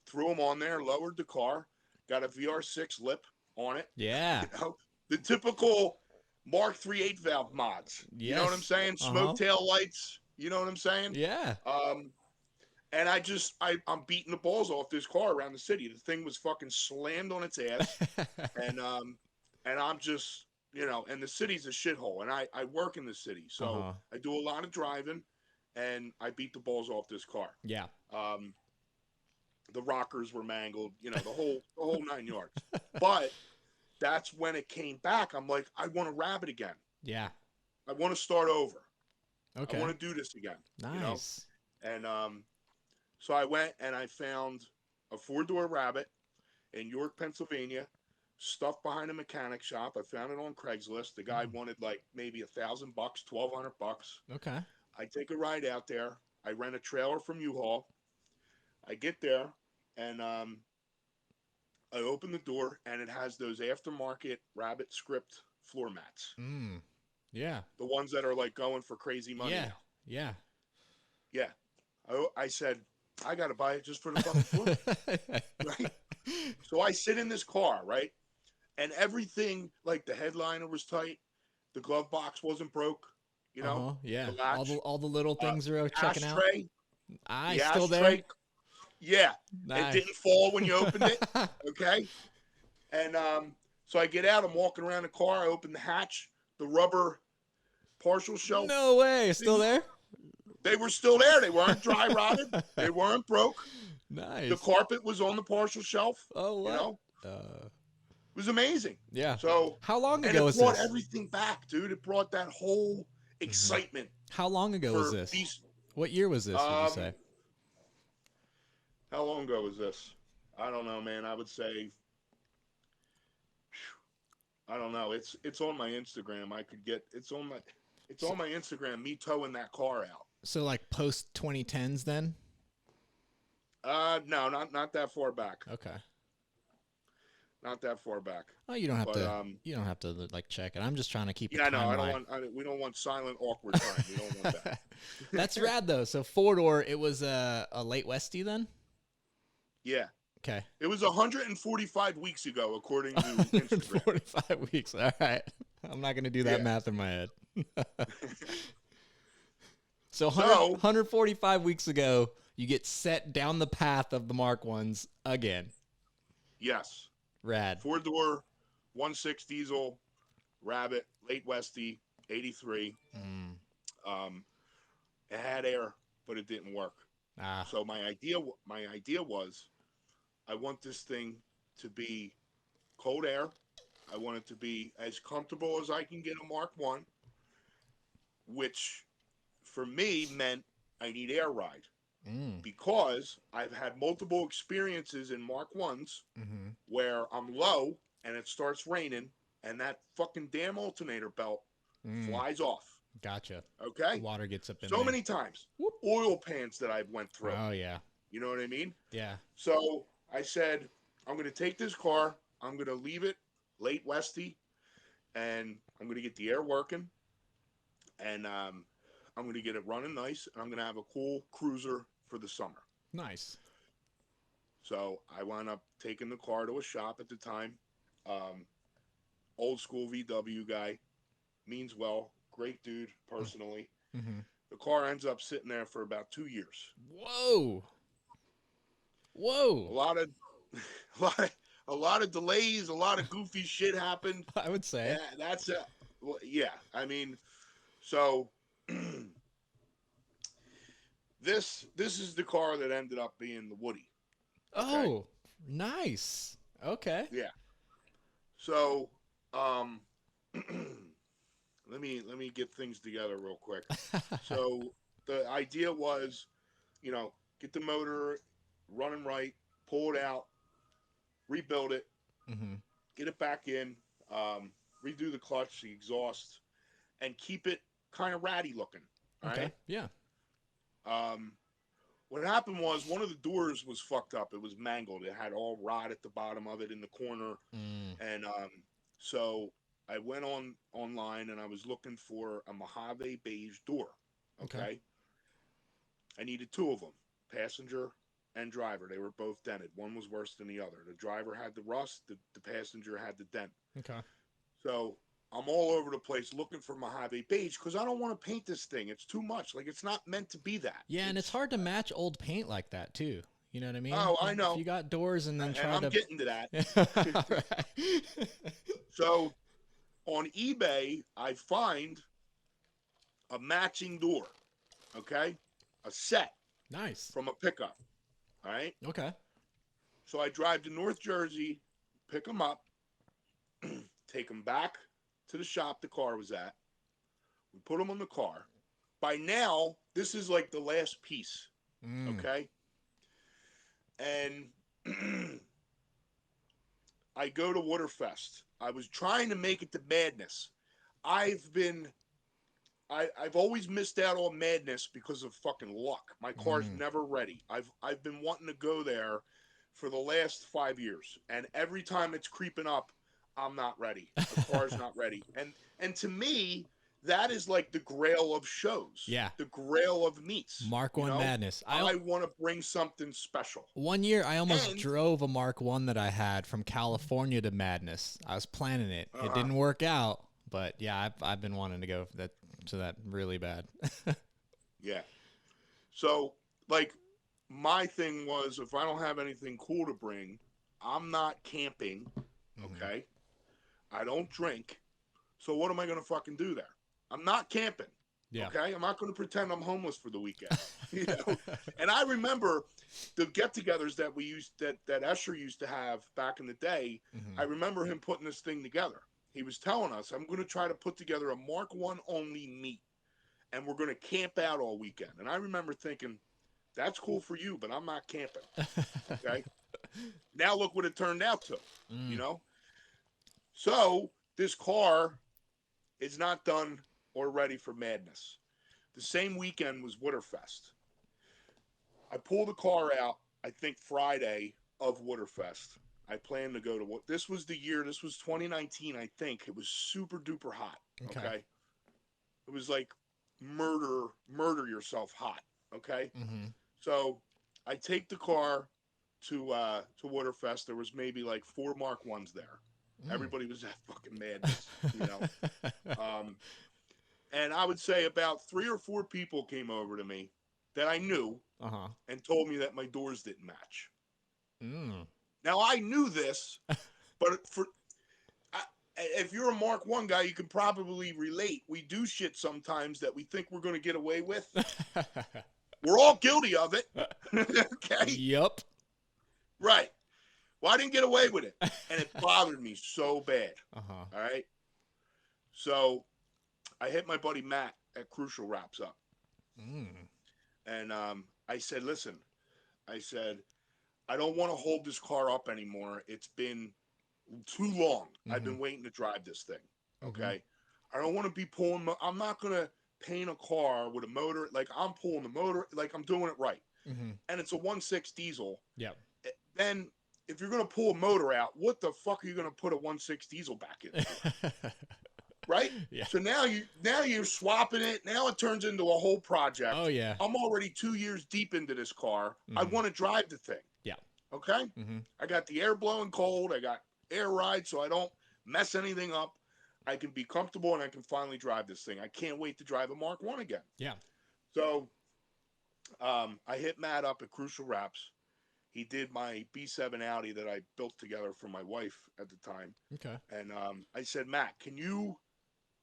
Speaker 2: threw them on there, lowered the car, got a VR6 lip on it,
Speaker 1: Yeah.
Speaker 2: you know, the typical Mark III 8-valve mods. You know what I'm
Speaker 1: Yes.
Speaker 2: saying?
Speaker 1: Uh-huh.
Speaker 2: Smoke tail lights. You know what I'm saying?
Speaker 1: Yeah.
Speaker 2: Um, and I'm beating the balls off this car around the city. The thing was fucking slammed on its ass, and I'm just, you know, and the city's a shithole, and I work in the city, so
Speaker 1: Uh-huh.
Speaker 2: I do a lot of driving, and I beat the balls off this car.
Speaker 1: Yeah.
Speaker 2: Um, the rockers were mangled, you know, the whole 9 yards. But that's when it came back. I'm like, I want to Rabbit again.
Speaker 1: Yeah.
Speaker 2: I want to start over. I
Speaker 1: Okay.
Speaker 2: want to do this again. You know,
Speaker 1: Nice.
Speaker 2: and so I went and I found a 4-door Rabbit in York, Pennsylvania, stuffed behind a mechanic shop. I found it on Craigslist. The guy
Speaker 1: Mm.
Speaker 2: wanted like maybe $1,000, $1,200.
Speaker 1: Okay.
Speaker 2: I take a ride out there. I rent a trailer from U-Haul. I get there, and I open the door, and it has those aftermarket Rabbit script floor mats,
Speaker 1: Mm. Yeah.
Speaker 2: the ones that are like going for crazy money
Speaker 1: Yeah.
Speaker 2: now.
Speaker 1: Yeah.
Speaker 2: Yeah, I said I got to buy it just for the fucking floor mat, right? So I sit in this car, right? And everything, like the headliner was tight, the glove box wasn't broke, you know,
Speaker 1: Uh-huh. Yeah.
Speaker 2: the latch,
Speaker 1: All the little things are
Speaker 2: the
Speaker 1: checking out.
Speaker 2: ashtray,
Speaker 1: I
Speaker 2: the
Speaker 1: still there.
Speaker 2: ashtray, yeah, it
Speaker 1: Nice.
Speaker 2: didn't fall when you opened it, okay? And so I get out, I'm walking around the car, I open the hatch, the rubber partial shelf
Speaker 1: No way. Still
Speaker 2: thingy,
Speaker 1: there?
Speaker 2: they were still there. They weren't dry rotted, they weren't broke. The
Speaker 1: Nice.
Speaker 2: carpet was on the partial shelf,
Speaker 1: Oh,
Speaker 2: you
Speaker 1: what?
Speaker 2: know,
Speaker 1: Uh,
Speaker 2: it was amazing.
Speaker 1: yeah.
Speaker 2: So,
Speaker 1: How long
Speaker 2: and
Speaker 1: ago
Speaker 2: it
Speaker 1: was
Speaker 2: brought
Speaker 1: this?
Speaker 2: everything back, dude. It brought that whole
Speaker 1: Hmm.
Speaker 2: excitement
Speaker 1: How long ago was
Speaker 2: for
Speaker 1: this?
Speaker 2: these.
Speaker 1: What year was this, would you
Speaker 2: Um,
Speaker 1: say?
Speaker 2: how long ago was this? I don't know, man. I would say, I don't know. It's on my Instagram. I could get it's
Speaker 1: So,
Speaker 2: on my Instagram. Me towing that car out.
Speaker 1: so like post 2010s then?
Speaker 2: No, not that far back.
Speaker 1: Okay.
Speaker 2: Not that far back.
Speaker 1: Oh, you don't have
Speaker 2: But
Speaker 1: to. You don't have to like check it. I'm just trying to keep a
Speaker 2: yeah, no, I don't
Speaker 1: timeline.
Speaker 2: want. We don't want silent awkward time. We don't want
Speaker 1: That's
Speaker 2: that.
Speaker 1: rad though. So 4-door, it was a late Westie then.
Speaker 2: Yeah.
Speaker 1: Okay.
Speaker 2: It was 145 weeks ago, according to Instagram.
Speaker 1: 145 weeks. All right. I'm not gonna do that
Speaker 2: Yeah.
Speaker 1: math in my head. So,
Speaker 2: So
Speaker 1: 145 weeks ago, you get set down the path of the Mark ones again.
Speaker 2: yes,
Speaker 1: Rad.
Speaker 2: 4-door, 1.6 diesel, Rabbit, late Westie, 83.
Speaker 1: Mm.
Speaker 2: It had air, but it didn't work.
Speaker 1: Ah.
Speaker 2: So my idea was, I want this thing to be cold air. I want it to be as comfortable as I can get a Mark One, which for me meant I need air ride
Speaker 1: Mm.
Speaker 2: because I've had multiple experiences in Mark Ones
Speaker 1: Mm-hmm.
Speaker 2: where I'm low and it starts raining and that fucking damn alternator belt
Speaker 1: Mm.
Speaker 2: flies off.
Speaker 1: Gotcha.
Speaker 2: Okay?
Speaker 1: Water gets up in
Speaker 2: So
Speaker 1: there.
Speaker 2: many times.
Speaker 1: Whoop.
Speaker 2: Oil pans that I've went through.
Speaker 1: Oh yeah.
Speaker 2: You know what I mean?
Speaker 1: Yeah.
Speaker 2: So I said, I'm going to take this car. I'm going to leave it late Westy, and I'm going to get the air working, and I'm going to get it running nice, and I'm going to have a cool cruiser for the summer.
Speaker 1: Nice.
Speaker 2: So I wound up taking the car to a shop at the time. Old school VW guy, means well, great dude personally.
Speaker 1: Mm-hmm.
Speaker 2: The car ends up sitting there for about 2 years.
Speaker 1: Whoa.
Speaker 2: A
Speaker 1: Whoa.
Speaker 2: lot of, a lot of, a lot of delays, a lot of goofy shit happened.
Speaker 1: I would say.
Speaker 2: That's a, well, yeah. I mean, so this is the car that ended up being the Woody. Okay.
Speaker 1: Oh, nice. Okay.
Speaker 2: Yeah. So, um, let me get things together real quick. So the idea was, get the motor running right, pull it out, rebuild it,
Speaker 1: Mm-hmm.
Speaker 2: get it back in, redo the clutch, the exhaust, and keep it kind of ratty looking. All
Speaker 1: Okay.
Speaker 2: right.
Speaker 1: Yeah.
Speaker 2: What happened was one of the doors was fucked up. It was mangled. It had all rot at the bottom of it in the corner,
Speaker 1: Mm.
Speaker 2: and so I went online and I was looking for a Mojave beige door.
Speaker 1: Okay.
Speaker 2: Okay. I needed two of them, passenger and driver. They were both dented. One was worse than the other. The driver had the rust. The passenger had the dent.
Speaker 1: Okay.
Speaker 2: So I'm all over the place looking for Mojave beige because I don't want to paint this thing. It's too much. Like, it's not meant to be that.
Speaker 1: Yeah, and it's hard to match old paint like that too. You know what I mean?
Speaker 2: Oh, I
Speaker 1: If
Speaker 2: know.
Speaker 1: you got doors and then
Speaker 2: And
Speaker 1: try
Speaker 2: I'm
Speaker 1: to.
Speaker 2: getting to that.
Speaker 1: All right.
Speaker 2: So on eBay, I find a matching door. Okay. A set
Speaker 1: Nice.
Speaker 2: from a pickup. All right.
Speaker 1: Okay.
Speaker 2: So I drive to North Jersey, pick them up, take them back to the shop the car was at. We put them on the car. By now, this is like the last piece.
Speaker 1: Mm.
Speaker 2: Okay. And I go to Waterfest. I was trying to make it to Madness. I've always missed out on Madness because of fucking luck. My car's never ready. I've been wanting to go there for the last 5 years, and every time it's creeping up, I'm not ready. The car's not ready. And to me, that is like the grail of shows.
Speaker 1: Yeah.
Speaker 2: The grail of meets.
Speaker 1: Mark One Madness.
Speaker 2: I want to bring something special.
Speaker 1: One year, I almost drove a Mark One that I had from California to Madness. I was planning it. It didn't work out, but yeah, I've been wanting to go to that really bad.
Speaker 2: Yeah. So, like, my thing was, if I don't have anything cool to bring, I'm not camping. Okay. I don't drink. So what am I going to fucking do there? I'm not camping.
Speaker 1: Yeah.
Speaker 2: Okay. I'm not going to pretend I'm homeless for the weekend. And I remember the get-togethers that we used, that Escher used to have back in the day. I remember him putting this thing together. He was telling us, I'm going to try to put together a Mark One only meet, and we're going to camp out all weekend. And I remember thinking, that's cool for you, but I'm not camping. Okay. Now look what it turned out to, So this car is not done or ready for Madness. The same weekend was Waterfest. I pulled the car out, I think Friday of Waterfest. I planned to go to what this was the year, this was 2019, I think. It was super duper hot. Okay. It was like murder yourself hot. Okay. So I take the car to Waterfest. There was maybe like 4 Mark Ones there. Everybody was at fucking Madness, and I would say about 3 or 4 people came over to me that I knew and told me that my doors didn't match. Now I knew this, but if you're a Mark One guy, you can probably relate. We do shit sometimes that we think we're going to get away with. We're all guilty of it. Okay.
Speaker 1: Yep.
Speaker 2: Right. Well, I didn't get away with it, and it bothered me so bad. All right. So I hit my buddy Matt at Crucial Wraps up. And I said, listen, I said, I don't want to hold this car up anymore. It's been too long. I've been waiting to drive this thing. Okay. I don't want to be pulling. I'm not going to paint a car with a motor. Like, I'm pulling the motor. Like, I'm doing it right. And it's a 1.6 diesel.
Speaker 1: Yep.
Speaker 2: Then if you're going to pull a motor out, what the fuck are you going to put a 1.6 diesel back in for? Right?
Speaker 1: Yeah.
Speaker 2: So now you're swapping it. Now it turns into a whole project.
Speaker 1: Oh yeah.
Speaker 2: I'm already 2 years deep into this car. I
Speaker 1: Mhm.
Speaker 2: want to drive the thing.
Speaker 1: Yeah.
Speaker 2: Okay?
Speaker 1: Mhm.
Speaker 2: I got the air blowing cold. I got air ride so I don't mess anything up. I can be comfortable and I can finally drive this thing. I can't wait to drive a Mark 1 again.
Speaker 1: Yeah.
Speaker 2: So I hit Matt up at Crucial Wraps. He did my B7 Audi that I built together for my wife at the time.
Speaker 1: Okay.
Speaker 2: And I said, Matt, can you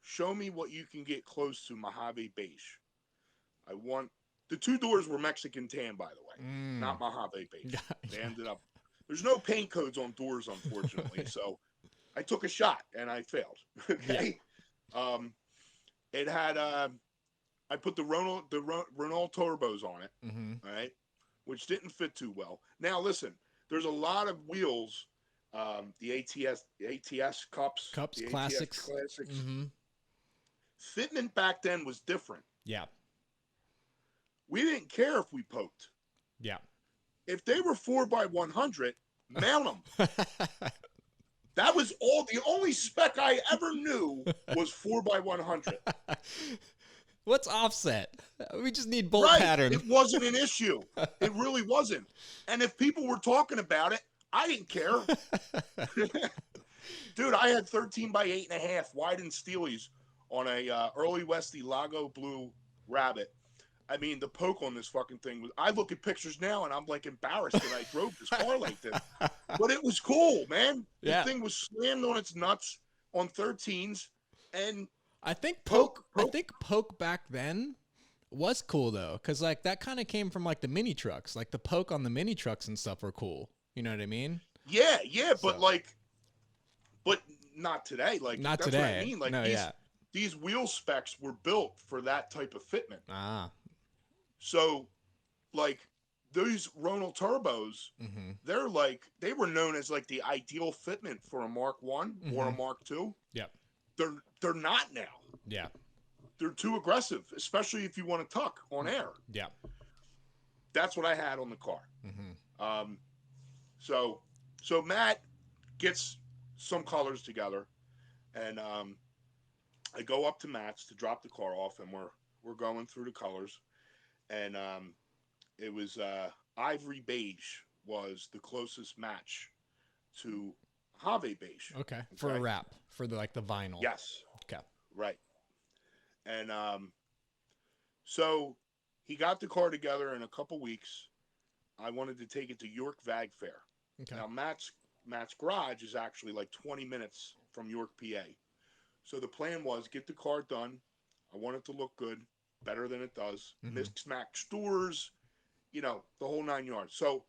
Speaker 2: show me what you can get close to Mojave beige? I want the 2 doors were Mexican tan, by the way, not Mojave beige. They ended up there's no paint codes on doors, unfortunately. So I took a shot and I failed. Okay. Yeah. It had I put the Renault turbos on it, right, which didn't fit too well. Now listen, there's a lot of wheels, the ATS cups, the
Speaker 1: classics.
Speaker 2: ATS classics. Fitment back then was different.
Speaker 1: Yeah.
Speaker 2: We didn't care if we poked.
Speaker 1: Yeah.
Speaker 2: If they were 4x100, mount them. That was all. The only spec I ever knew was 4x100.
Speaker 1: What's offset? We just need bolt
Speaker 2: right.
Speaker 1: pattern.
Speaker 2: It wasn't an issue. It really wasn't. And if people were talking about it, I didn't care. Dude, I had 13x8.5 widened steelies on a early Westie Lago Blue Rabbit. I mean, the poke on this fucking thing was. I look at pictures now and I'm like embarrassed that I drove this car like this. But it was cool, man.
Speaker 1: Yeah.
Speaker 2: The thing was slammed on its nuts on 13s, and
Speaker 1: I think poke. I think poke back then was cool though, because like that kind of came from like the mini trucks. Like the poke on the mini trucks and stuff were cool. You know what I mean?
Speaker 2: Yeah, but not today. Like
Speaker 1: not
Speaker 2: that's
Speaker 1: today.
Speaker 2: What I mean. Like
Speaker 1: no,
Speaker 2: these wheel specs were built for that type of fitment.
Speaker 1: Ah.
Speaker 2: So, like those Renault turbos, they were known as like the ideal fitment for a Mark 1 or a Mark 2.
Speaker 1: Yeah.
Speaker 2: They're not now.
Speaker 1: Yeah.
Speaker 2: They're too aggressive, especially if you want to tuck on air.
Speaker 1: Yeah.
Speaker 2: That's what I had on the car. So Matt gets some colors together, and I go up to Matt's to drop the car off, and we're going through the colors, and it was ivory beige was the closest match to Mojave beige.
Speaker 1: Okay. For a wrap, for the vinyl.
Speaker 2: Yes.
Speaker 1: Okay.
Speaker 2: Right. And so he got the car together in a couple weeks. I wanted to take it to York Vag Fair.
Speaker 1: Okay.
Speaker 2: Now Matt's garage is actually like 20 minutes from York, PA. So the plan was get the car done. I want it to look good, better than it does. Mismatched doors, the whole 9 yards. So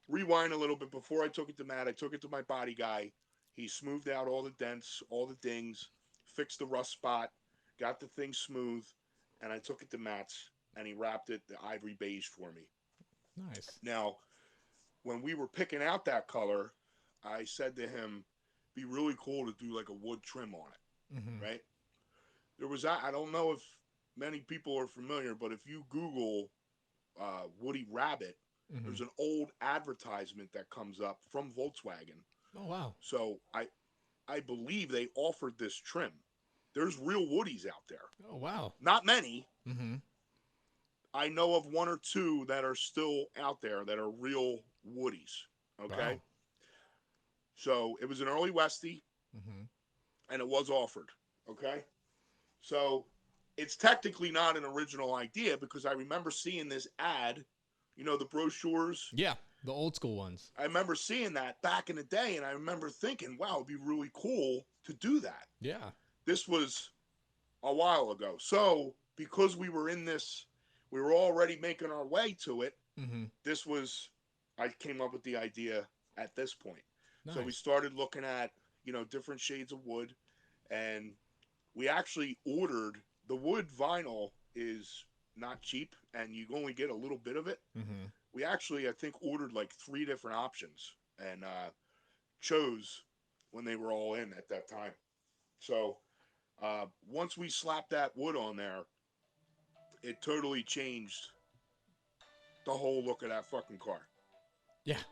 Speaker 2: rewind a little bit. Before I took it to Matt, I took it to my body guy. He smoothed out all the dents, all the dings, fixed the rust spot, got the thing smooth, and I took it to Matt's, and he wrapped it the ivory beige for me.
Speaker 1: Nice.
Speaker 2: Now, when we were picking out that color, I said to him, be really cool to do like a wood trim on it, right? There was, I don't know if many people are familiar, but if you Google Woody Rabbit, there's an old advertisement that comes up from Volkswagen.
Speaker 1: Oh, wow.
Speaker 2: So I believe they offered this trim. There's real Woodies out there.
Speaker 1: Oh, wow.
Speaker 2: Not many. I know of 1 or 2 that are still out there that are real Woodies. Okay.
Speaker 1: Wow.
Speaker 2: So it was an early Westie, and it was offered. Okay. So it's technically not an original idea because I remember seeing this ad, the brochures.
Speaker 1: Yeah, the old school ones.
Speaker 2: I remember seeing that back in the day, and I remember thinking, wow, it'd be really cool to do that.
Speaker 1: Yeah.
Speaker 2: This was a while ago. So because we were in this, we were already making our way to it. I came up with the idea at this point. Nice. So we started looking at, different shades of wood, and we actually ordered the wood. Vinyl is not cheap, and you only get a little bit of it. We actually, I think, ordered like 3 different options and chose when they were all in at that time. So once we slapped that wood on there, it totally changed the whole look of that fucking car.
Speaker 1: Yeah.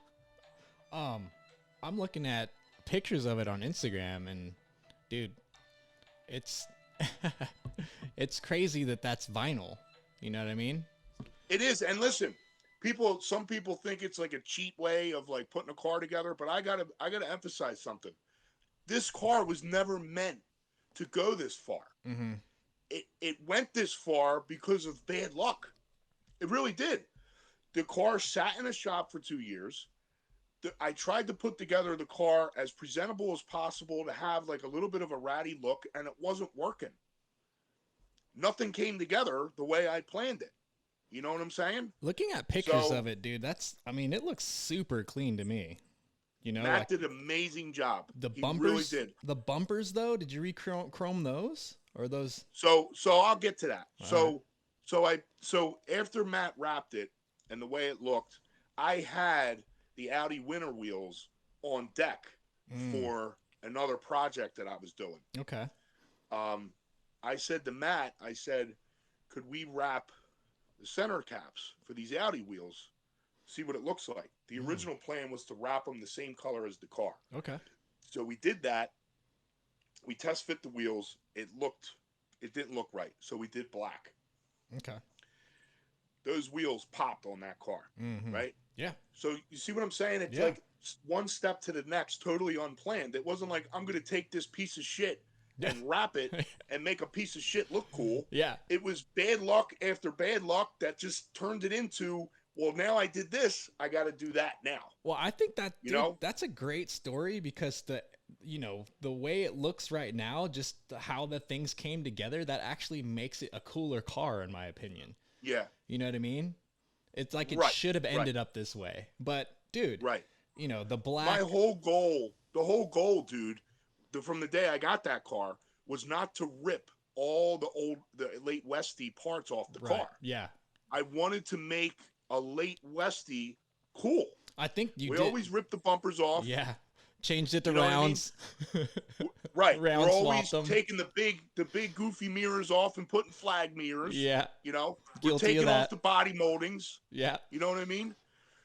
Speaker 1: I'm looking at pictures of it on Instagram, and dude, it's it's crazy that that's vinyl. You know what I mean?
Speaker 2: It is. And listen, some people think it's like a cheap way of like putting a car together, but I gotta emphasize something. This car was never meant to go this far.
Speaker 1: Mm-hmm.
Speaker 2: It went this far because of bad luck. It really did. The car sat in a shop for 2 years. I tried to put together the car as presentable as possible to have like a little bit of a ratty look, and it wasn't working. Nothing came together the way I planned it. You know what I'm saying?
Speaker 1: Looking at pictures of it, dude, it looks super clean to me. You know,
Speaker 2: Matt did an amazing job.
Speaker 1: The
Speaker 2: he
Speaker 1: bumpers,
Speaker 2: really did.
Speaker 1: The bumpers, though, did you re-chrome those or those?
Speaker 2: So I'll get to that. So after Matt wrapped it and the way it looked, I had the Audi winter wheels on deck for another project that I was doing.
Speaker 1: Okay.
Speaker 2: I said to Matt, could we wrap the center caps for these Audi wheels, see what it looks like? The original plan was to wrap them the same color as the car.
Speaker 1: Okay.
Speaker 2: So we did that. We test fit the wheels. It didn't look right. So we did black.
Speaker 1: Okay.
Speaker 2: Those wheels popped on that car, right?
Speaker 1: Yeah.
Speaker 2: So you see what I'm saying? It's like one step to the next, totally unplanned. It wasn't like I'm going to take this piece of shit and wrap it and make a piece of shit look cool.
Speaker 1: Yeah.
Speaker 2: It was bad luck after bad luck that just turned it into, well, now I did this, I got to do that now.
Speaker 1: Well, I think that, dude, that's a great story because the way it looks right now, just how the things came together, that actually makes it a cooler car, in my opinion.
Speaker 2: Yeah.
Speaker 1: You know what I mean? It's like it should have ended up this way. But, dude, the black.
Speaker 2: The whole goal, dude, from the day I got that car was not to rip all the late Westy parts off the car.
Speaker 1: Yeah.
Speaker 2: I wanted to make a late Westy cool.
Speaker 1: I think we
Speaker 2: always ripped the bumpers off.
Speaker 1: Yeah. Changed it to rounds.
Speaker 2: I mean? Right.
Speaker 1: Round
Speaker 2: We're always
Speaker 1: them.
Speaker 2: taking the big goofy mirrors off and putting flag mirrors.
Speaker 1: Yeah.
Speaker 2: We're taking off the body moldings.
Speaker 1: Yeah.
Speaker 2: You know what I mean?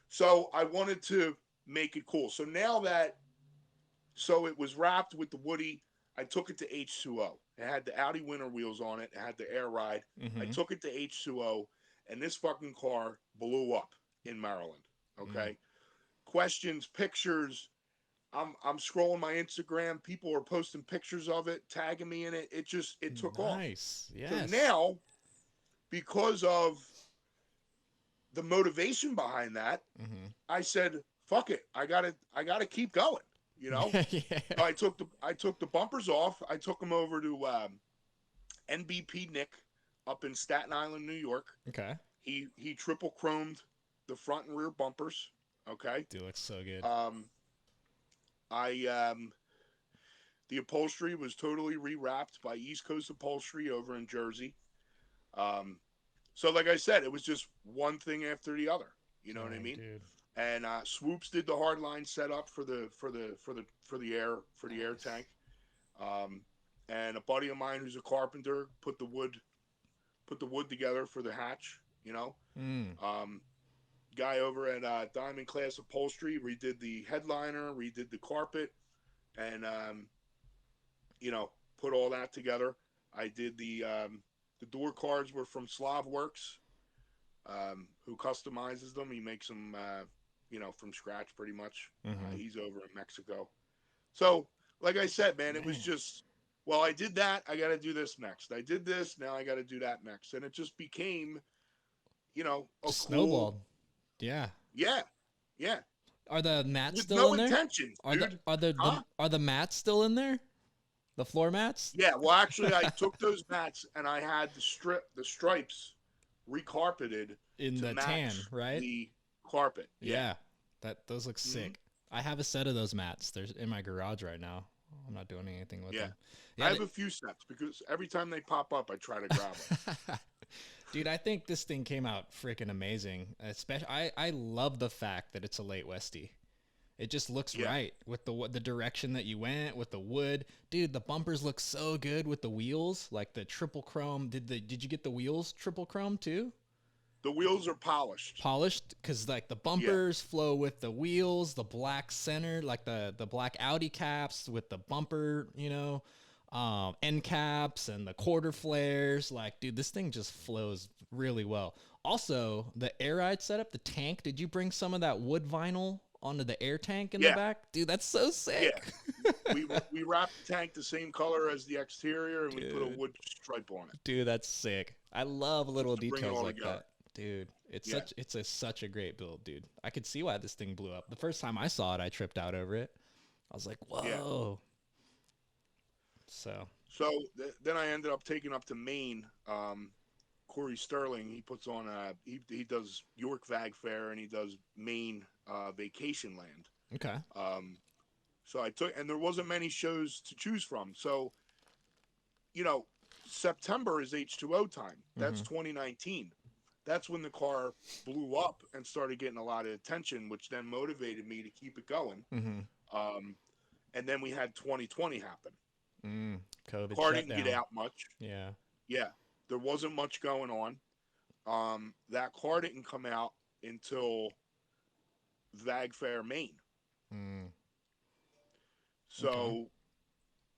Speaker 2: So I wanted to make it cool. So now so it was wrapped with the Woody. I took it to H2O. It had the Audi winter wheels on it. It had the air ride. I took it to H2O, and this fucking car blew up in Maryland. Okay. Questions, pictures. I'm scrolling my Instagram. People are posting pictures of it, tagging me in it. It took off.
Speaker 1: Nice. Yes.
Speaker 2: So now, because of the motivation behind that, I said, "Fuck it, I gotta keep going."
Speaker 1: Yeah.
Speaker 2: So I took the bumpers off. I took them over to NBP Nick up in Staten Island, New York.
Speaker 1: Okay.
Speaker 2: He triple chromed the front and rear bumpers. Okay.
Speaker 1: Dude, looks so good.
Speaker 2: The upholstery was totally rewrapped by East Coast Upholstery over in Jersey. So like I said, it was just one thing after the other. You know what I mean?
Speaker 1: Dude.
Speaker 2: And Swoops did the hardline setup for the air tank. And a buddy of mine who's a carpenter put the wood together for the hatch. Guy over at Diamond Class Upholstery redid the headliner, redid the carpet, and put all that together. I did the door cards were from Slavworks, who customizes them. He makes them from scratch pretty much. He's over in Mexico. So like I said, man, it was just, well, I did that, I got to do this next. I did this, now I got to do that next. And it just became, a
Speaker 1: snowball.
Speaker 2: Cool,
Speaker 1: yeah. Are the mats
Speaker 2: with
Speaker 1: still
Speaker 2: no
Speaker 1: in there?
Speaker 2: Intention, dude.
Speaker 1: Are the mats still in there? The floor mats?
Speaker 2: Yeah. Well, actually, I took those mats and I had the stripes recarpeted
Speaker 1: in the tan, right?
Speaker 2: The carpet.
Speaker 1: Yeah. Those look sick. I have a set of those mats. They're in my garage right now. I'm not doing anything with them. Yeah,
Speaker 2: I have a few sets because every time they pop up, I try to grab them.
Speaker 1: Dude, I think this thing came out freaking amazing. Especially, I love the fact that it's a late Westy. It just looks right with the direction that you went with the wood. Dude, the bumpers look so good with the wheels, like the triple chrome. Did you get the wheels triple chrome too?
Speaker 2: The wheels are polished.
Speaker 1: Polished, because like the
Speaker 2: Yeah.
Speaker 1: bumpers flow with the wheels, the black center, like the black Audi caps with the bumper, end caps and the quarter flares. Like, dude, this thing just flows really well. Also, the air ride setup, the tank. Did you bring some of that wood vinyl onto the air tank in the
Speaker 2: Yeah.
Speaker 1: back? Dude, that's so sick.
Speaker 2: Yeah. We wrapped the tank the same color as the exterior, and we put a
Speaker 1: Dude.
Speaker 2: wood stripe on it.
Speaker 1: Dude, that's sick. I love little
Speaker 2: To bring it
Speaker 1: details
Speaker 2: all
Speaker 1: like
Speaker 2: together.
Speaker 1: that. Dude, it's
Speaker 2: Yeah.
Speaker 1: such a great build, dude. I could see why this thing blew up. The first time I saw it, I tripped out over it. I was like, whoa. So
Speaker 2: Then I ended up taking up to Maine. Corey Sterling, he puts on he does York Vag Fair, and he does Maine Vacation Land.
Speaker 1: okay.
Speaker 2: So I took, and there wasn't many shows to choose from. So, September is H2O time. That's 2019. That's when the car blew up and started getting a lot of attention, which then motivated me to keep it going. And then we had 2020 happen.
Speaker 1: COVID
Speaker 2: Car
Speaker 1: shut
Speaker 2: didn't
Speaker 1: down.
Speaker 2: get out much.
Speaker 1: Yeah.
Speaker 2: Yeah, there wasn't much going on. That car didn't come out until Vag Fair, Maine. So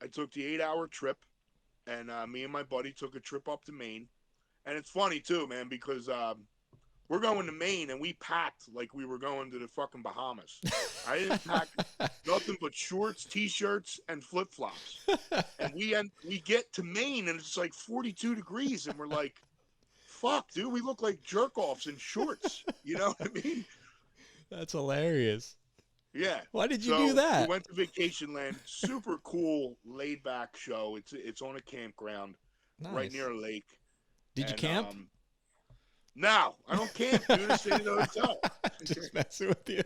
Speaker 2: I took the 8-hour trip, and me and my buddy took a trip up to Maine. And it's funny too, man, because we're going to Maine, and we packed like we were going to the fucking Bahamas. I didn't pack nothing but shorts, t-shirts, and flip-flops. And we get to Maine, and it's like 42 degrees, and we're like, fuck, dude, we look like jerk-offs in shorts. You know what I mean?
Speaker 1: That's hilarious.
Speaker 2: Yeah.
Speaker 1: Why did you do that?
Speaker 2: We went to Vacation Land. Super cool, laid-back show. It's on a campground right near a lake.
Speaker 1: Did you camp?
Speaker 2: No, I don't camp, dude. I stayed at a hotel.
Speaker 1: Just messing with you.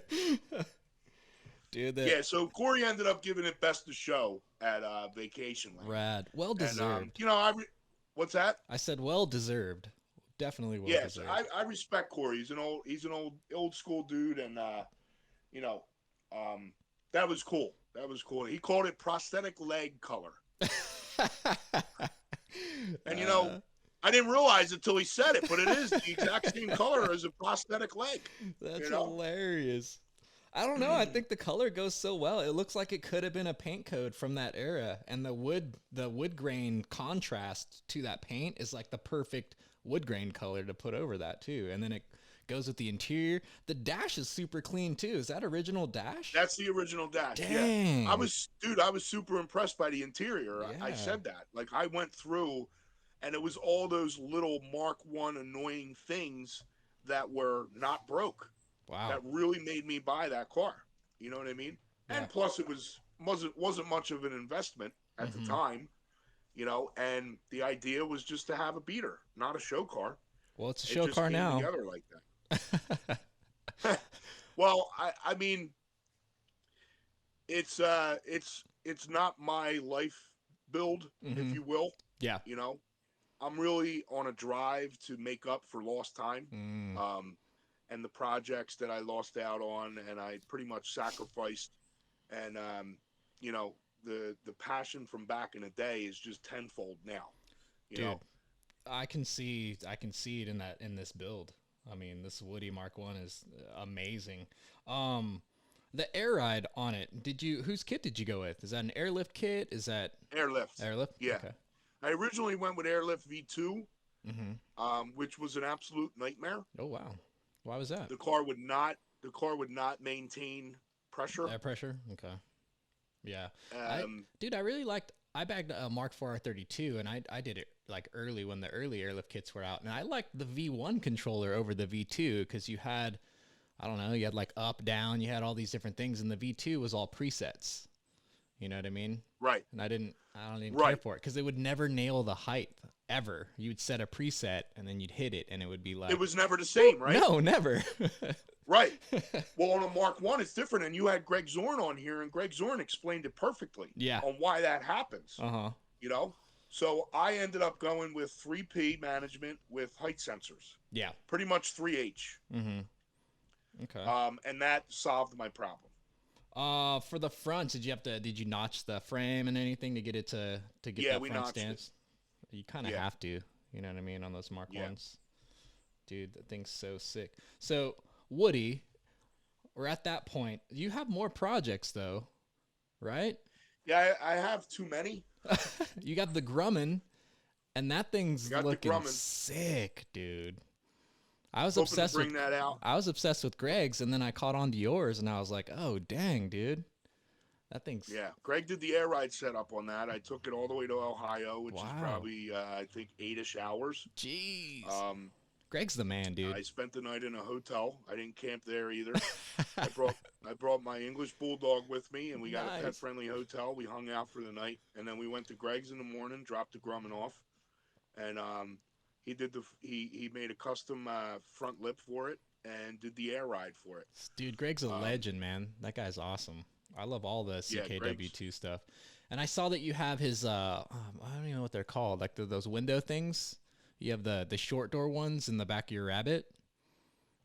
Speaker 1: Dude,
Speaker 2: Yeah, so Corey ended up giving it best of show at Vacation Land.
Speaker 1: Rad. Well deserved.
Speaker 2: And, what's that?
Speaker 1: I said well deserved. Definitely well deserved.
Speaker 2: Yes, I respect Corey. He's an old school dude, and that was cool. That was cool. He called it prosthetic leg color. And I didn't realize it till he said it, but it is the exact same color as a prosthetic leg.
Speaker 1: That's hilarious. I don't know. I think the color goes so well. It looks like it could have been a paint code from that era, and the wood grain contrast to that paint is like the perfect wood grain color to put over that too. And then it goes with the interior. The dash is super clean too. Is that original dash?
Speaker 2: That's the original dash.
Speaker 1: Dang.
Speaker 2: Yeah. I was super impressed by the interior. Yeah. I said that. Like, I went through, and it was all those little Mark I annoying things that were not broke.
Speaker 1: Wow.
Speaker 2: That really made me buy that car. You know what I mean? Yeah. And plus, it wasn't much of an investment at the time. And the idea was just to have a beater, not a show car.
Speaker 1: Well, it's a show car now.
Speaker 2: Together like that. Well, I mean, it's not my life build, if you will.
Speaker 1: Yeah.
Speaker 2: I'm really on a drive to make up for lost time. And the projects that I lost out on, and I pretty much sacrificed. And the passion from back in the day is just tenfold now. You know?
Speaker 1: I can see it in this build. I mean, this Woody Mark I is amazing. The air ride on it. Whose kit did you go with? Is that an airlift kit? Is that
Speaker 2: airlift? Yeah.
Speaker 1: Okay.
Speaker 2: I originally went with airlift V2, which was an absolute nightmare.
Speaker 1: Oh wow. Why was that?
Speaker 2: The car would not maintain pressure.
Speaker 1: Air pressure. Okay. Yeah. I really liked. I bagged a Mark IV R32, and I did it like early when the early airlift kits were out, and I liked the V1 controller over the V2 because you had, I don't know, you had like up, down, you had all these different things, and the V2 was all presets. You know what I mean?
Speaker 2: Right.
Speaker 1: And I don't even care for it because it would never nail the height ever. You would set a preset and then you'd hit it, and it would be like,
Speaker 2: it was never the same, right?
Speaker 1: No, never.
Speaker 2: Right. Well, on a Mark I, it's different, and you had Greg Zorn on here, and Greg Zorn explained it perfectly.
Speaker 1: Yeah.
Speaker 2: On why that happens. So I ended up going with 3P management with height sensors.
Speaker 1: Yeah.
Speaker 2: Pretty much 3H.
Speaker 1: Okay.
Speaker 2: And that solved my problem.
Speaker 1: For the front, did you notch the frame and anything to get it to get that front stance? You kind of have to, you know what I mean, on those Mark I's. Dude, that thing's so sick. So, Woody, we're at that point. You have more projects though, right?
Speaker 2: Yeah, I have too many.
Speaker 1: You got the Grumman, and that
Speaker 2: I
Speaker 1: thing's
Speaker 2: got the
Speaker 1: looking
Speaker 2: Grumman.
Speaker 1: sick, dude. I was
Speaker 2: Hoping to
Speaker 1: obsessed with
Speaker 2: bring that out.
Speaker 1: I was obsessed with Greg's, and then I caught on to yours, and I was like, oh dang, dude, that thing's
Speaker 2: Yeah, Greg did the air ride setup on that. I took it all the way to Ohio, which is
Speaker 1: wow.
Speaker 2: probably I think 8ish hours.
Speaker 1: Jeez,
Speaker 2: Um,
Speaker 1: Greg's the man, dude.
Speaker 2: I spent the night in a hotel. I didn't camp there either. I brought I brought my English bulldog with me, and we got a pet
Speaker 1: Nice.
Speaker 2: friendly hotel. We hung out for the night, and then we went to Greg's in the morning, dropped the Grumman off, and he made a custom front lip for it and did the air ride for it.
Speaker 1: Dude, Greg's a
Speaker 2: Um,
Speaker 1: legend, man. That guy's awesome. I love all the
Speaker 2: yeah, Greg's.
Speaker 1: CKW2 stuff. And I saw that you have his I don't even know what they're called, like those window things. You have the short door ones in the back of your Rabbit.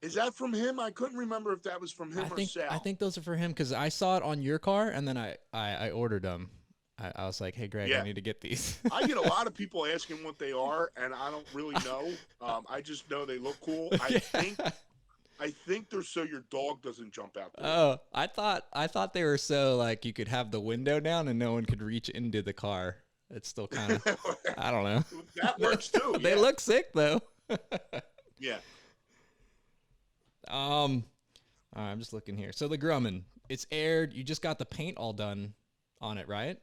Speaker 2: Is that from him? I couldn't remember if that was from him or
Speaker 1: I
Speaker 2: Sal.
Speaker 1: think those are for him cuz I saw it on your car and then I ordered them. I was like, "Hey Greg, I
Speaker 2: Yeah,
Speaker 1: need to get these."
Speaker 2: I get a lot of people asking what they are, and I don't really know. I just know they look cool.
Speaker 1: Yeah.
Speaker 2: I think they're so your dog doesn't jump out the window.
Speaker 1: Oh, I thought they were so like you could have the window down and no one could reach into the car. It's still kind of I don't know.
Speaker 2: That works too.
Speaker 1: They
Speaker 2: Yeah,
Speaker 1: look sick though.
Speaker 2: yeah.
Speaker 1: All right, I'm just looking here. So the Grumman, it's aired. You just got the paint all done on it, right?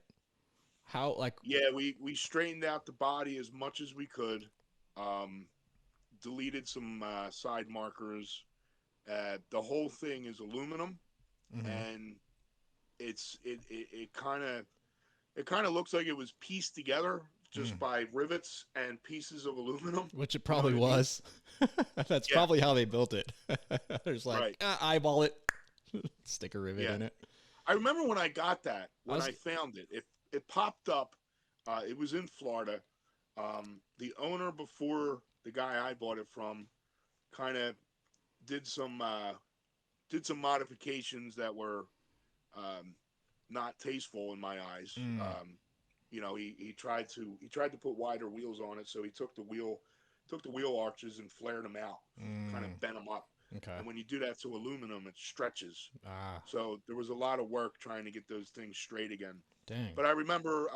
Speaker 1: How like
Speaker 2: Yeah, we straightened out the body as much as we could. Um, Deleted some side markers. The whole thing is aluminum,
Speaker 1: mhm,
Speaker 2: and it kind of looks like it was pieced together just
Speaker 1: mm,
Speaker 2: by rivets and pieces of aluminum.
Speaker 1: which it
Speaker 2: You know
Speaker 1: probably
Speaker 2: what I mean?
Speaker 1: was. That's
Speaker 2: Yeah,
Speaker 1: probably how they built it. There's like
Speaker 2: right.
Speaker 1: eyeball it, stick a rivet
Speaker 2: Yeah.
Speaker 1: in it.
Speaker 2: I remember when I got that,
Speaker 1: I
Speaker 2: when
Speaker 1: was
Speaker 2: I found it, it popped up. It was in Florida. The owner before the guy I bought it from kind of did some uh, did some modifications that were um, not tasteful in my eyes.
Speaker 1: mm,
Speaker 2: He tried to put wider wheels on it, so he took the wheel arches and flared them out, kind
Speaker 1: mm,
Speaker 2: of bent them up.
Speaker 1: okay.
Speaker 2: And when you do that to aluminum, it stretches.
Speaker 1: Ah,
Speaker 2: So there was a lot of work trying to get those things straight again.
Speaker 1: dang.
Speaker 2: But I remember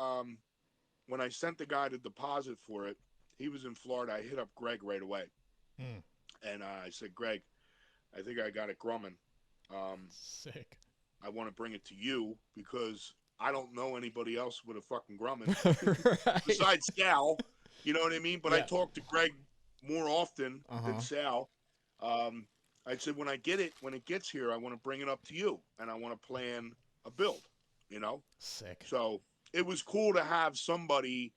Speaker 2: when I sent the guy to deposit for it, he was in Florida. I hit up Greg right away,
Speaker 1: Mm,
Speaker 2: and I said, Greg, I think I got it Grumman. Um,
Speaker 1: sick.
Speaker 2: I want to bring it to you because I don't know anybody else with a fucking Grumman
Speaker 1: Right.
Speaker 2: besides Sal. You know what I mean? But I
Speaker 1: Yeah.
Speaker 2: talk to Greg more often than
Speaker 1: Uh-huh.
Speaker 2: Sal. Um, I said when it gets here, I want to bring it up to you, and I want to plan a build. You know,
Speaker 1: Sick.
Speaker 2: so it was cool to have somebody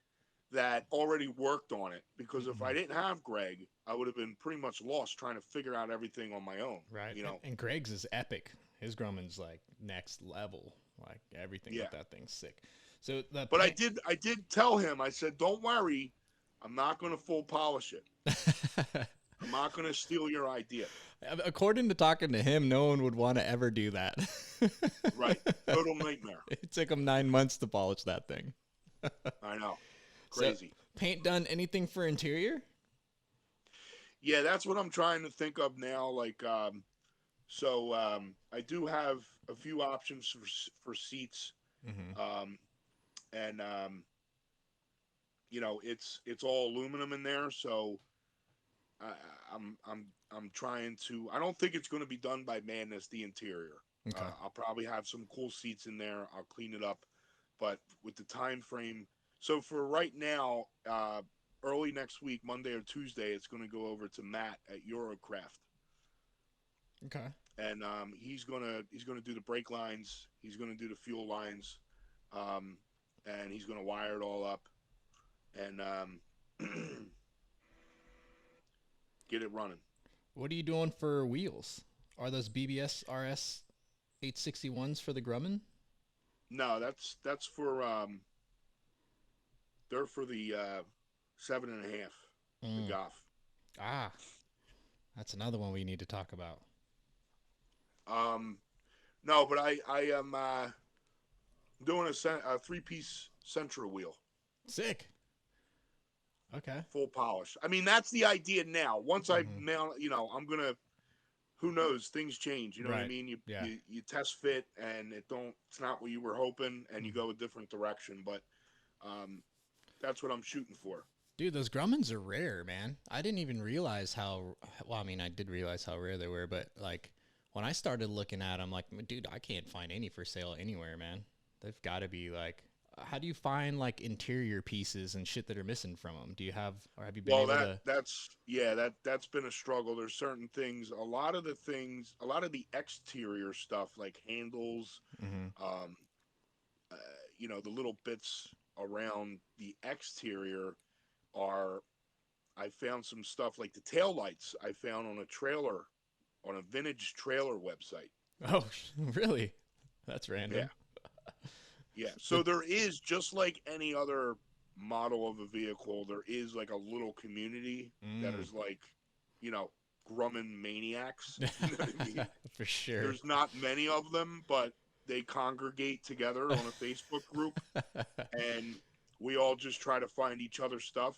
Speaker 2: that already worked on it because if I
Speaker 1: Mhm.
Speaker 2: didn't have Greg, I would have been pretty much lost trying to figure out everything on my own.
Speaker 1: Right.
Speaker 2: You know,
Speaker 1: And Greg's is epic. His Grumman's like next level. Like everything
Speaker 2: yeah.
Speaker 1: with that thing's sick. So the
Speaker 2: But I
Speaker 1: paint.
Speaker 2: did I did tell him. I said, don't worry, I'm not going to full polish it. I'm not going to steal your idea.
Speaker 1: According to talking to him, no one would want to ever do that.
Speaker 2: Right. Total nightmare.
Speaker 1: It took him 9 months to polish that thing.
Speaker 2: I know.
Speaker 1: So
Speaker 2: Crazy.
Speaker 1: paint done anything for interior?
Speaker 2: Yeah, that's what I'm trying to think of now. Like, I do have a few options for seats,
Speaker 1: Mm-hmm.
Speaker 2: um, and it's all aluminum in there. So I, I'm trying to. I don't think it's going to be done by Madness the interior.
Speaker 1: Okay.
Speaker 2: I'll probably have some cool seats in there. I'll clean it up, but with the time frame. So for right now, early next week, Monday or Tuesday, it's going to go over to Matt at Eurocraft,
Speaker 1: Okay.
Speaker 2: and he's gonna do the brake lines. He's gonna do the fuel lines, um, and he's gonna wire it all up and get it running.
Speaker 1: What are you doing for wheels? Are those BBS RS 861s for the Grumman?
Speaker 2: No, that's for they're for the 7.5, the
Speaker 1: Mm.
Speaker 2: Goff.
Speaker 1: Ah, that's another one we need to talk about.
Speaker 2: Um, no, but I am doing a 3-piece Sentra wheel.
Speaker 1: Sick. Okay.
Speaker 2: full polish. I mean, that's the idea now. Once I
Speaker 1: Hmm.
Speaker 2: mail, I'm gonna. Who knows? Things change. You know what I
Speaker 1: Right.
Speaker 2: mean? You,
Speaker 1: Yeah.
Speaker 2: you you test fit, and it's not what you were hoping, and you
Speaker 1: Mhm.
Speaker 2: go a different direction. But um, that's what I'm shooting for.
Speaker 1: Dude, those Grummins are rare, man. I didn't even realize how. Well, I mean, I did realize how rare they were, but like when I started looking at them, like, dude, I can't find any for sale anywhere, man. They've got to be like. How do you find like interior pieces and shit that are missing from them? Do you have, or have you been
Speaker 2: Well,
Speaker 1: able to?
Speaker 2: that's been a struggle. There's certain things, a lot of the exterior stuff like handles,
Speaker 1: Hmm.
Speaker 2: um, uh, the little bits around the exterior are. I found some stuff like the tail lights I found on a vintage trailer website.
Speaker 1: Oh, really? That's
Speaker 2: Yeah,
Speaker 1: random.
Speaker 2: yeah.
Speaker 1: The
Speaker 2: So there is, just like any other model of a vehicle, there is like a little community that
Speaker 1: mm.
Speaker 2: is like, you know, Grumman maniacs. You know what I mean?
Speaker 1: For sure.
Speaker 2: There's not many of them, but they congregate together on a Facebook group, and we all just try to find each other's stuff.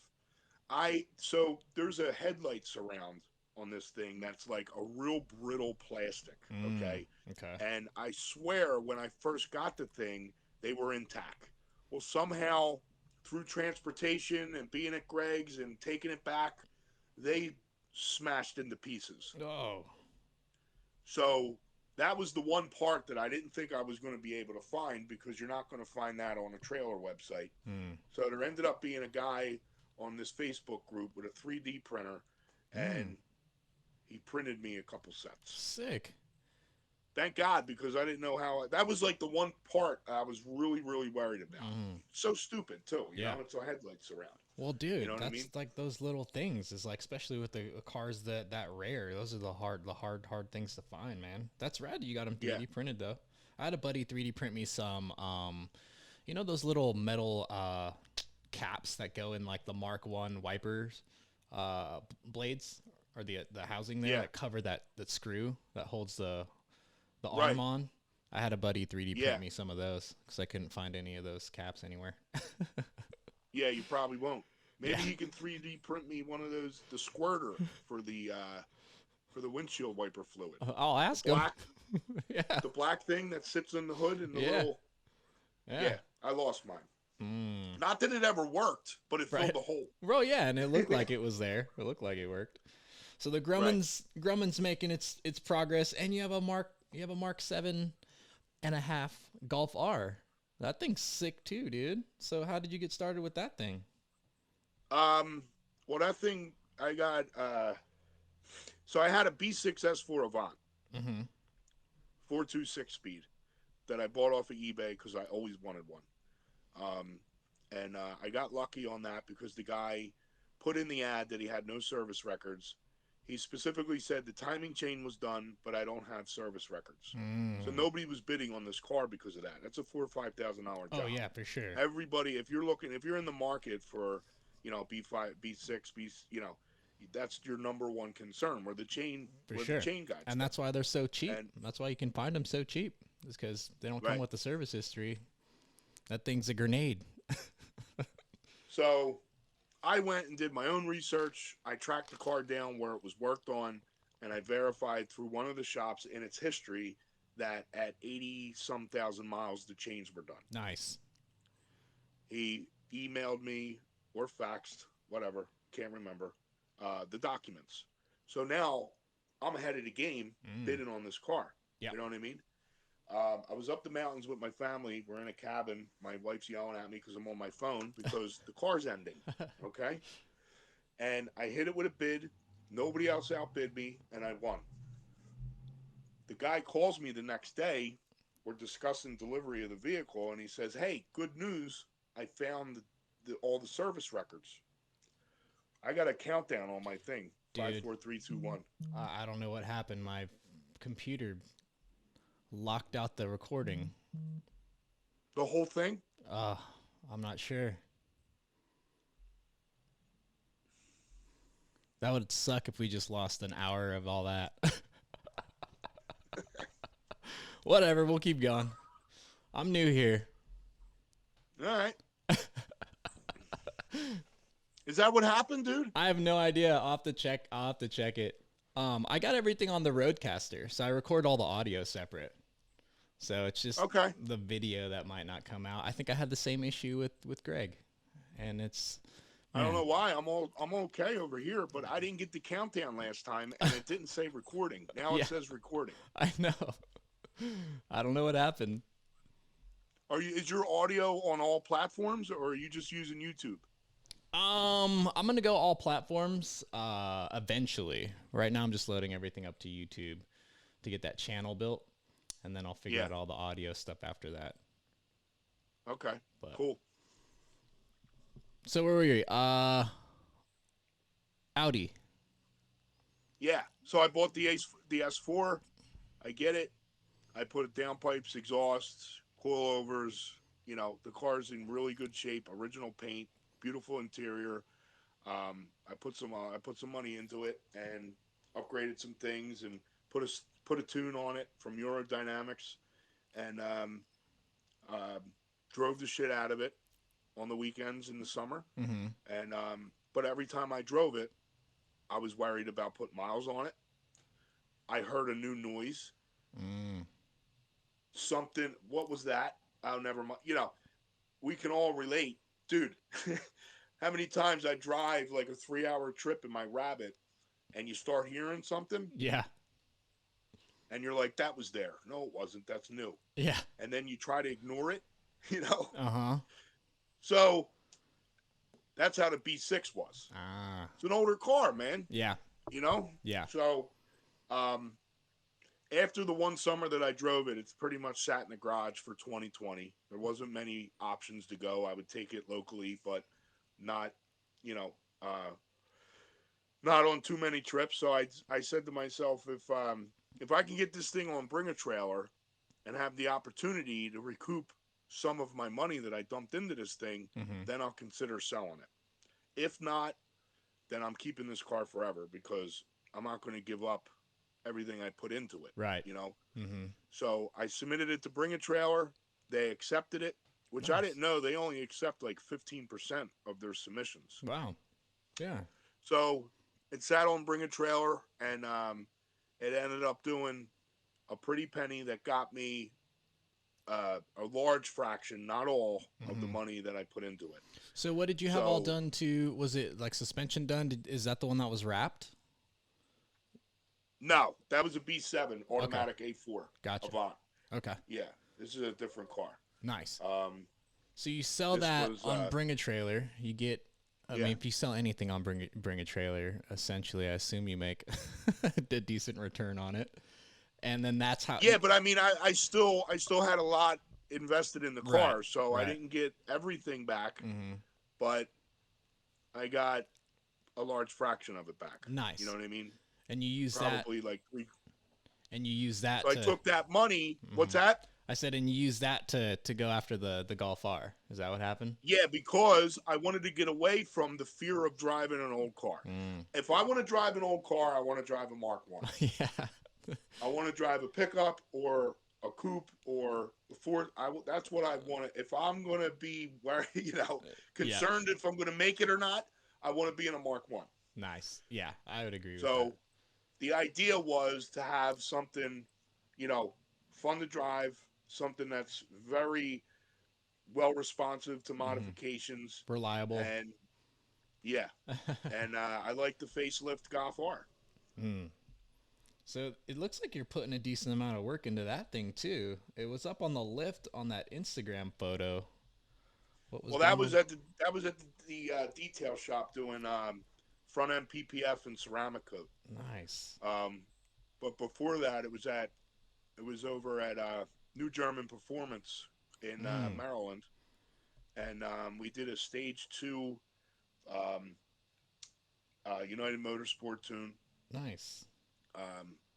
Speaker 2: So there's a headlight surround on this thing that's like a real brittle plastic,
Speaker 1: Mm.
Speaker 2: okay?
Speaker 1: Okay.
Speaker 2: And I swear when I first got the thing, they were intact. Well, somehow through transportation and being at Greg's and taking it back, they smashed into pieces.
Speaker 1: Oh.
Speaker 2: So that was the one part that I didn't think I was going to be able to find, because you're not going to find that on a trailer website.
Speaker 1: Mm.
Speaker 2: So there ended up being a guy on this Facebook group with a 3D printer,
Speaker 1: Mm.
Speaker 2: and he printed me a couple sets.
Speaker 1: Sick.
Speaker 2: Thank God, because I didn't know how. That was like the one part I was really, really worried about.
Speaker 1: Mm.
Speaker 2: So stupid too,
Speaker 1: Yeah.
Speaker 2: It's a headlights around.
Speaker 1: Well,
Speaker 2: You know
Speaker 1: dude,
Speaker 2: what I
Speaker 1: that's
Speaker 2: mean?
Speaker 1: like those little things. Is like especially with the cars that rare. Those are hard things to find, man. That's rad. You got them
Speaker 2: Yeah.
Speaker 1: 3D printed though. I had a buddy 3D print me some. Those little metal caps that go in like the Mark 1 wipers, blades, or the housing there
Speaker 2: Yeah.
Speaker 1: that cover that screw that holds the arm
Speaker 2: Right.
Speaker 1: on. I had a buddy 3D print
Speaker 2: Yeah.
Speaker 1: me some of those because I couldn't find any of those caps anywhere.
Speaker 2: Yeah. You probably won't.
Speaker 1: Yeah.
Speaker 2: Maybe he can 3D print me one of those, the squirter for the windshield wiper fluid.
Speaker 1: I'll
Speaker 2: The
Speaker 1: ask him.
Speaker 2: black
Speaker 1: Yeah.
Speaker 2: the black thing that sits in the hood and the
Speaker 1: Yeah.
Speaker 2: little.
Speaker 1: Yeah.
Speaker 2: Yeah, I lost mine.
Speaker 1: Mm.
Speaker 2: Not that it ever worked, but it filled
Speaker 1: Right.
Speaker 2: the hole.
Speaker 1: Well, yeah, and it looked like it was there. It looked like it worked. So the
Speaker 2: Right.
Speaker 1: Grumman's making its progress, and you have a Mark 7.5 Golf R. That thing's sick too, dude. So how did you get started with that thing?
Speaker 2: Um, well, that thing I got. So I had a B6 S4 Avant,
Speaker 1: Mm-hmm.
Speaker 2: 426 speed, that I bought off of eBay because I always wanted one. Um, and I got lucky on that because the guy put in the ad that he had no service records. He specifically said the timing chain was done, but I don't have service records. So
Speaker 1: Mm.
Speaker 2: nobody was bidding on this car because of that. That's a $4,000 or $5,000
Speaker 1: Oh
Speaker 2: job.
Speaker 1: yeah, for sure.
Speaker 2: Everybody, if you're in the market for, B5, B6, that's your number one concern,
Speaker 1: For
Speaker 2: where the
Speaker 1: sure.
Speaker 2: chain got
Speaker 1: And
Speaker 2: stuck.
Speaker 1: that's why they're so cheap.
Speaker 2: And
Speaker 1: That's why you can find them so cheap. Is because they don't come
Speaker 2: right.
Speaker 1: with the service history. That thing's a grenade.
Speaker 2: So I went and did my own research. I tracked the car down where it was worked on, and I verified through one of the shops in its history that at 80 some thousand miles the chains were done.
Speaker 1: Nice.
Speaker 2: He emailed me or faxed, whatever, can't remember, the documents. So now I'm ahead of the game
Speaker 1: Mm.
Speaker 2: bidding on this car.
Speaker 1: Yeah.
Speaker 2: You know what I mean? I was up the mountains with my family. We're in a cabin. My wife's yelling at me because I'm on my phone because the car's ending. Okay. And I hit it with a bid. Nobody else outbid me, and I won. The guy calls me the next day. We're discussing delivery of the vehicle, and he says, "Hey, good news. I found all the service records. I got a countdown on my thing. Five,
Speaker 1: Dude,
Speaker 2: four, three, two, one.
Speaker 1: I don't know what happened. My computer locked out the recording.
Speaker 2: The whole thing?
Speaker 1: Uh, I'm not sure. That would suck if we just lost an hour of all that. Whatever, we'll keep going. I'm new here.
Speaker 2: All right. Is that what happened, dude?
Speaker 1: I have no idea. I'll have to check. It. I got everything on the Roadcaster, so I record all the audio separate. So it's just
Speaker 2: Okay.
Speaker 1: the video that might not come out. I think I had the same issue with Greg, and it's
Speaker 2: I don't
Speaker 1: man,
Speaker 2: know why. I'm okay over here, but I didn't get the countdown last time, and it didn't say recording. Now
Speaker 1: yeah,
Speaker 2: it says recording.
Speaker 1: I know. I don't know what happened.
Speaker 2: Is your audio on all platforms, or are you just using YouTube?
Speaker 1: I'm gonna go all platforms eventually. Right now, I'm just loading everything up to YouTube to get that channel built, and then I'll figure out all the audio stuff after that.
Speaker 2: Okay.
Speaker 1: But,
Speaker 2: cool.
Speaker 1: So where were we? Audi.
Speaker 2: Yeah. So I bought the S4. I get it. I put it downpipes, exhausts, coilovers. You know, the car's in really good shape. Original paint, beautiful interior. I put some money into it and upgraded some things and put a tune on it from Eurodynamics, and drove the shit out of it on the weekends in the summer.
Speaker 1: Mm-hmm.
Speaker 2: And but every time I drove it, I was worried about putting miles on it. I heard a new noise. Something. What was that? I'll never mind. You know, we can all relate, dude. How many times I drive like a 3-hour trip in my Rabbit, and you start hearing something,
Speaker 1: Yeah.
Speaker 2: and you're like, "That was there." No, it wasn't. That's new.
Speaker 1: Yeah.
Speaker 2: And then you try to ignore it. You know.
Speaker 1: Uh-huh.
Speaker 2: So that's how the B6 was.
Speaker 1: Ah.
Speaker 2: It's an older car, man.
Speaker 1: Yeah.
Speaker 2: You know.
Speaker 1: Yeah.
Speaker 2: So, after the one summer that I drove it, it's pretty much sat in the garage for 2020. There wasn't many options to go. I would take it locally, but not, you know, not on too many trips. So I said to myself, if I can get this thing on Bring a Trailer and have the opportunity to recoup some of my money that I dumped into this thing, then I'll consider selling it. If not, then I'm keeping this car forever because I'm not going to give up everything I put into it.
Speaker 1: Right.
Speaker 2: You know?
Speaker 1: Mm-hmm.
Speaker 2: So I submitted it to Bring a Trailer. They accepted it, which I didn't know. They only accept like 15% of their submissions.
Speaker 1: Wow. Yeah.
Speaker 2: So it sat on Bring a Trailer, and it ended up doing a pretty penny that got me a large fraction, not all, of the money that I put into it.
Speaker 1: So what did you have all done to, was it like suspension done? Is that the one that was wrapped?
Speaker 2: No, that was a B7 automatic A4.
Speaker 1: Gotcha.
Speaker 2: Avant.
Speaker 1: Okay.
Speaker 2: Yeah, this is a different car.
Speaker 1: Nice. So you sell that on Bring a Trailer. You get, I mean, if you sell anything on Bring a Trailer, essentially, I assume you make a decent return on it. And then that's how.
Speaker 2: Yeah, but I mean, I still had a lot invested in the car, so I didn't get everything back, but I got a large fraction of it back.
Speaker 1: Nice.
Speaker 2: You know what I mean?
Speaker 1: And you use
Speaker 2: probably
Speaker 1: that.
Speaker 2: Like 3.
Speaker 1: And you use that.
Speaker 2: So I took that money. What's that?
Speaker 1: I said, and you use that to go after the Golf R. Is that what happened?
Speaker 2: Yeah, because I wanted to get away from the fear of driving an old car. If I want to drive an old car, I want to drive a Mark I.
Speaker 1: Yeah.
Speaker 2: I want to drive a pickup or a coupe or a Ford. That's what I want. If I'm going to be concerned if I'm going to make it or not, I want to be in a Mark I.
Speaker 1: Nice. Yeah, I would agree with that.
Speaker 2: So the idea was to have something, fun to drive, something that's very well responsive to modifications.
Speaker 1: Reliable.
Speaker 2: And yeah. And I like the facelift Golf R.
Speaker 1: So it looks like you're putting a decent amount of work into that thing too. It was up on the lift on that Instagram photo. What was
Speaker 2: that was at the detail shop doing front end PPF and ceramic coat.
Speaker 1: Nice.
Speaker 2: But before that, it was over at New German Performance in Maryland, and we did a stage 2 United Motorsport tune.
Speaker 1: Nice.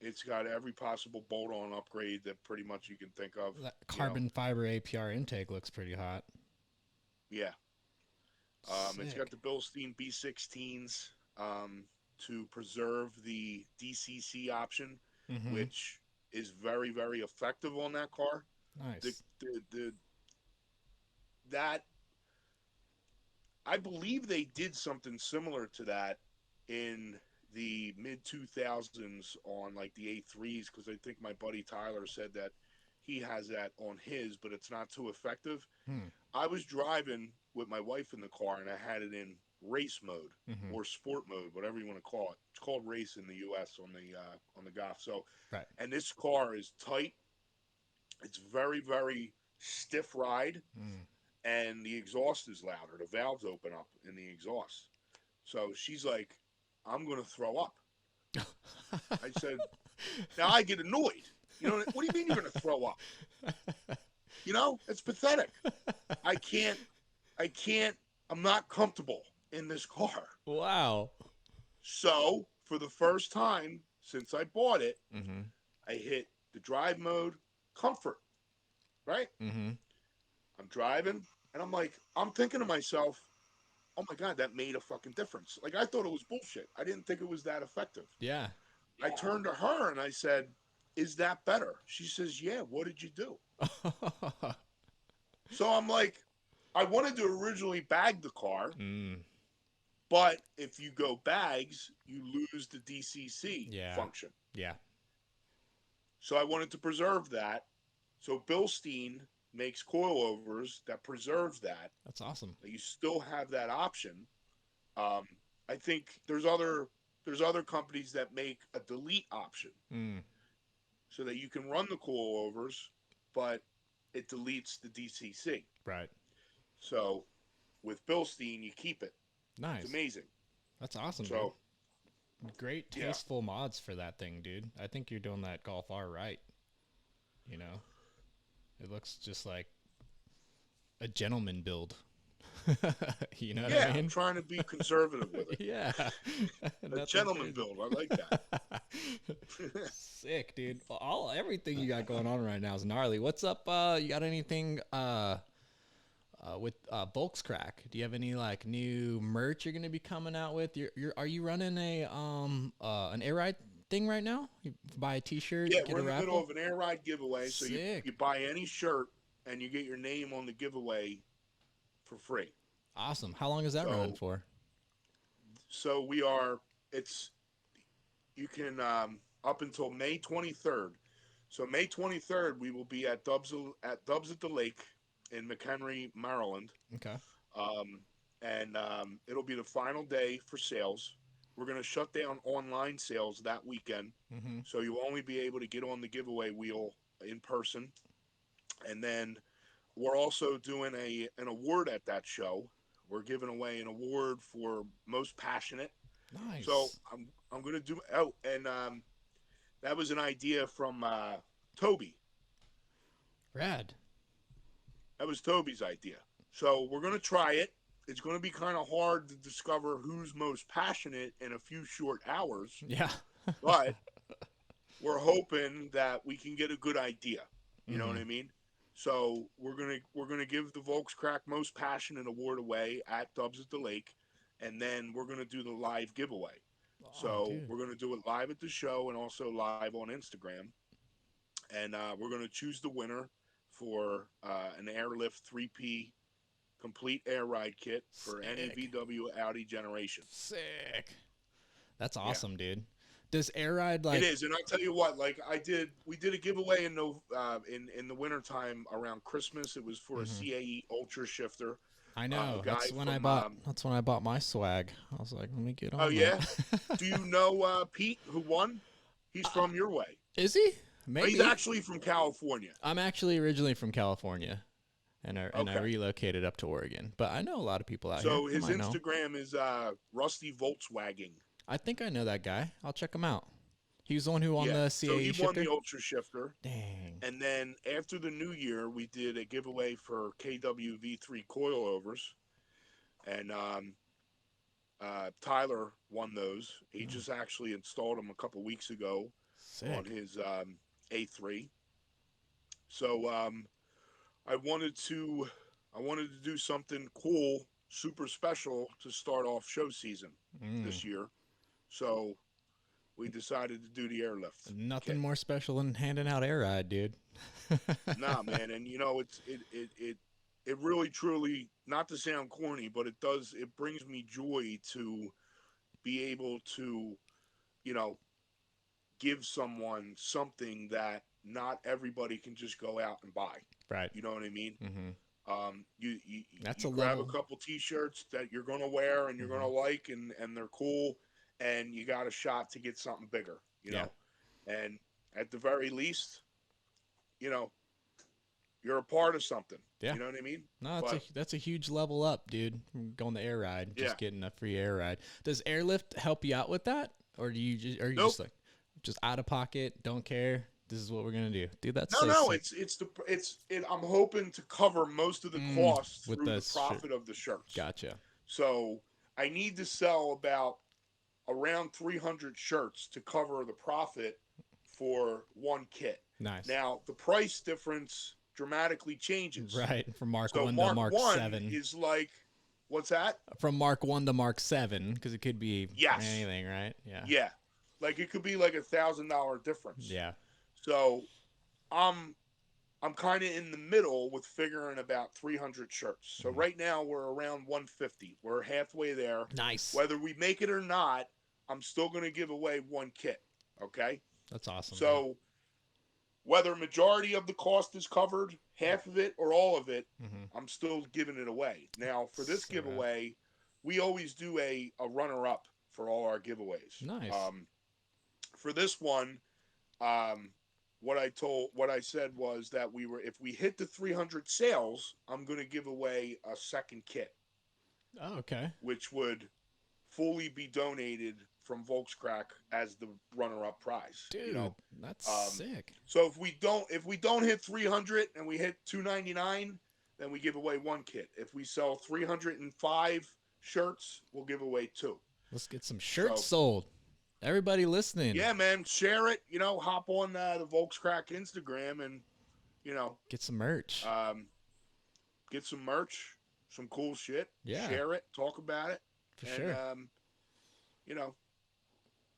Speaker 2: It's got every possible bolt-on upgrade that pretty much you can think of.
Speaker 1: That carbon fiber APR intake looks pretty hot.
Speaker 2: Yeah. It's got the Bilstein B16s to preserve the DCC option, which is very, very effective on that car. I believe they did something similar to that in the mid 2000s on like the A3s, because I think my buddy Tyler said that he has that on his, but it's not too effective.
Speaker 1: Hmm.
Speaker 2: I was driving with my wife in the car, and I had it in race mode
Speaker 1: Mm-hmm.
Speaker 2: or sport mode, whatever you want to call it. It's called race in the U.S. On the Golf. So,
Speaker 1: Right.
Speaker 2: and this car is tight. It's very very stiff ride,
Speaker 1: Mm.
Speaker 2: and the exhaust is louder. The valves open up in the exhaust. So she's like, "I'm gonna throw up." I said, "Now I get annoyed. You know what do you mean you're gonna throw up? You know, it's pathetic. I can't. I can't. I'm not comfortable in this car."
Speaker 1: Wow.
Speaker 2: So for the first time since I bought it,
Speaker 1: Mm-hmm.
Speaker 2: I hit the drive mode, comfort. Right?
Speaker 1: Mm-hmm.
Speaker 2: I'm driving, and I'm thinking to myself, "Oh my god, that made a fucking difference." Like I thought it was bullshit. I didn't think it was that effective.
Speaker 1: Yeah.
Speaker 2: I turned to her and I said, "Is that better?" She says, "Yeah, what did you do?" So I'm like, I wanted to originally bag the car,
Speaker 1: mm.
Speaker 2: but if you go bags, you lose the DCC
Speaker 1: Yeah.
Speaker 2: function.
Speaker 1: Yeah.
Speaker 2: So I wanted to preserve that. So Bilstein makes coilovers that preserves that.
Speaker 1: That's awesome.
Speaker 2: You still have that option. Um, I think there's other companies that make a delete option
Speaker 1: Mm.
Speaker 2: so that you can run the coilovers, but it deletes the DCC.
Speaker 1: Right.
Speaker 2: So with Bilstein, you keep it. It's
Speaker 1: Nice.
Speaker 2: amazing.
Speaker 1: That's awesome, dude.
Speaker 2: So
Speaker 1: Great,
Speaker 2: yeah,
Speaker 1: tasteful mods for that thing, dude. I think you're doing that Golf R right. You know, it looks just like a gentleman build. You know what I
Speaker 2: yeah, I'm
Speaker 1: mean?
Speaker 2: trying to be conservative with it.
Speaker 1: Yeah.
Speaker 2: A
Speaker 1: Nothing
Speaker 2: gentleman
Speaker 1: crazy.
Speaker 2: build. I like that.
Speaker 1: Sick, dude. Everything you got going on right now is gnarly. What's up? You got anything with Volkswagen? Do you have any like new merch you're gonna be coming out with? Are you running a an air ride thing right now? You buy a T-shirt,
Speaker 2: Yeah,
Speaker 1: get
Speaker 2: we're
Speaker 1: a
Speaker 2: in the middle
Speaker 1: raffle.
Speaker 2: of an air ride giveaway. So you,
Speaker 1: Sick.
Speaker 2: you buy any shirt and you get your name on the giveaway for free.
Speaker 1: Awesome. How long is that running
Speaker 2: So
Speaker 1: for?
Speaker 2: so we are it's you can up until May 23rd. So May 23rd we will be at Dubs at the Lake in McHenry, Maryland.
Speaker 1: Okay.
Speaker 2: Um, and it'll be the final day for sales. We're going to shut down online sales that weekend.
Speaker 1: Mm-hmm.
Speaker 2: So you'll only be able to get on the giveaway wheel in person. And then we're also doing an award at that show. We're giving away an award for most passionate. So
Speaker 1: Nice.
Speaker 2: I'm going to do. Oh, and that was an idea from Toby.
Speaker 1: Rad.
Speaker 2: That was Toby's idea. So we're going to try it. It's going to be kind of hard to discover who's most passionate in a few short hours,
Speaker 1: Yeah.
Speaker 2: but we're hoping that we can get a good idea. You know what
Speaker 1: Mm-hmm.
Speaker 2: I mean? So we're gonna give the Volkswagen Most Passionate Award away at Dubs at the Lake, and then we're gonna do the live giveaway.
Speaker 1: Oh,
Speaker 2: So
Speaker 1: dude.
Speaker 2: we're gonna do it live at the show and also live on Instagram, and we're gonna choose the winner for an Airlift 3P complete air ride kit for any
Speaker 1: Sick.
Speaker 2: VW Audi generation.
Speaker 1: Sick. That's
Speaker 2: Yeah,
Speaker 1: awesome, dude. Does air ride
Speaker 2: it
Speaker 1: like?
Speaker 2: is, and I tell you what, like we did a giveaway in the wintertime around Christmas. It was for a
Speaker 1: Mhm.
Speaker 2: CAE Ultra Shifter.
Speaker 1: I
Speaker 2: A
Speaker 1: know.
Speaker 2: guy
Speaker 1: That's when I
Speaker 2: from
Speaker 1: bought. That's when I bought my swag. I was like, let me get
Speaker 2: oh
Speaker 1: on
Speaker 2: yeah,
Speaker 1: that.
Speaker 2: do you know Pete who won? He's
Speaker 1: uh,
Speaker 2: from your way.
Speaker 1: is he?
Speaker 2: He's
Speaker 1: Maybe.
Speaker 2: actually from California.
Speaker 1: I'm actually originally from California, and I
Speaker 2: Okay,
Speaker 1: relocated up to Oregon. But I know a lot of people out here.
Speaker 2: so
Speaker 1: I
Speaker 2: his
Speaker 1: might know.
Speaker 2: Instagram is Rusty Volkswagen.
Speaker 1: I think I know that guy. I'll check him out. He was the one who won
Speaker 2: Yeah,
Speaker 1: the
Speaker 2: so he
Speaker 1: CAE
Speaker 2: won the
Speaker 1: shifter.
Speaker 2: Ultra Shifter.
Speaker 1: Dang.
Speaker 2: And then after the new year, we did a giveaway for KWV3 coilovers, and Tyler won those. He
Speaker 1: Oh,
Speaker 2: just actually installed them a couple weeks ago on
Speaker 1: sick.
Speaker 2: his A3. So I wanted to do something cool, super special to start off show season
Speaker 1: Mm.
Speaker 2: this year. So we decided to do the airlift
Speaker 1: Nothing
Speaker 2: kit.
Speaker 1: more special than handing out air ride, dude.
Speaker 2: Nah, man, and you know it's it really truly, not to sound corny, but it brings me joy to be able to, you know, give someone something that not everybody can just go out and buy.
Speaker 1: Right.
Speaker 2: You know what I mean?
Speaker 1: Mm-hmm. That's
Speaker 2: You
Speaker 1: a
Speaker 2: grab a
Speaker 1: level.
Speaker 2: couple T-shirts that you're gonna wear and you're
Speaker 1: Mm-hmm.
Speaker 2: gonna like, and they're cool, and you got a shot to get something bigger. You
Speaker 1: Yeah.
Speaker 2: know, and at the very least, you know, you're a part of something.
Speaker 1: Yeah.
Speaker 2: You know what I mean?
Speaker 1: No,
Speaker 2: But
Speaker 1: that's a huge level up, dude. From going the air ride,
Speaker 2: yeah,
Speaker 1: just getting a free air ride. Does airlift help you out with that, or do you just, are you
Speaker 2: nope.
Speaker 1: just like, just out of pocket, don't care? This is what we're gonna do, dude. That's
Speaker 2: No,
Speaker 1: so
Speaker 2: no,
Speaker 1: sick.
Speaker 2: I'm hoping to cover most of the costs
Speaker 1: With
Speaker 2: through
Speaker 1: the
Speaker 2: the
Speaker 1: shirt,
Speaker 2: profit of the shirts.
Speaker 1: gotcha.
Speaker 2: So I need to sell about around 300 shirts to cover the profit for one kit.
Speaker 1: Nice.
Speaker 2: Now, the price difference dramatically changes.
Speaker 1: Right, from Mark
Speaker 2: So
Speaker 1: 1 to
Speaker 2: Mark
Speaker 1: Mark
Speaker 2: 1
Speaker 1: 7.
Speaker 2: is like, what's that?
Speaker 1: From Mark 1 to Mark 7, because it could be
Speaker 2: Yes.
Speaker 1: anything, right? Yeah.
Speaker 2: Yeah. Like it could be like $1,000 difference.
Speaker 1: Yeah.
Speaker 2: So I'm I'm kind of in the middle with figuring about 300 shirts. So
Speaker 1: Mm.
Speaker 2: right now we're around 150. We're halfway there.
Speaker 1: Nice.
Speaker 2: Whether we make it or not, I'm still going to give away one kit. Okay.
Speaker 1: That's awesome, dude.
Speaker 2: So whether majority of the cost is covered, half of it or all of it,
Speaker 1: Mm-hmm.
Speaker 2: I'm still giving it away. Now for this
Speaker 1: So rad.
Speaker 2: giveaway, we always do a runner up for all our giveaways.
Speaker 1: Nice.
Speaker 2: For this one, what I said was that if we hit the 300 sales, I'm going to give away a second kit,
Speaker 1: Oh, okay.
Speaker 2: which would fully be donated from Volkswagen as the runner-up prize.
Speaker 1: Dude,
Speaker 2: You know,
Speaker 1: that's
Speaker 2: um,
Speaker 1: sick.
Speaker 2: so if we don't hit 300 and we hit 299, then we give away one kit. If we sell 305 shirts, we'll give away two.
Speaker 1: Let's get some shirts
Speaker 2: So
Speaker 1: sold. Everybody listening,
Speaker 2: yeah, man, share it. You know, hop on the Volkswagen Instagram and you know,
Speaker 1: get some merch.
Speaker 2: get some merch, some cool shit.
Speaker 1: Yeah,
Speaker 2: Share it, talk about it,
Speaker 1: for
Speaker 2: and
Speaker 1: sure.
Speaker 2: you know,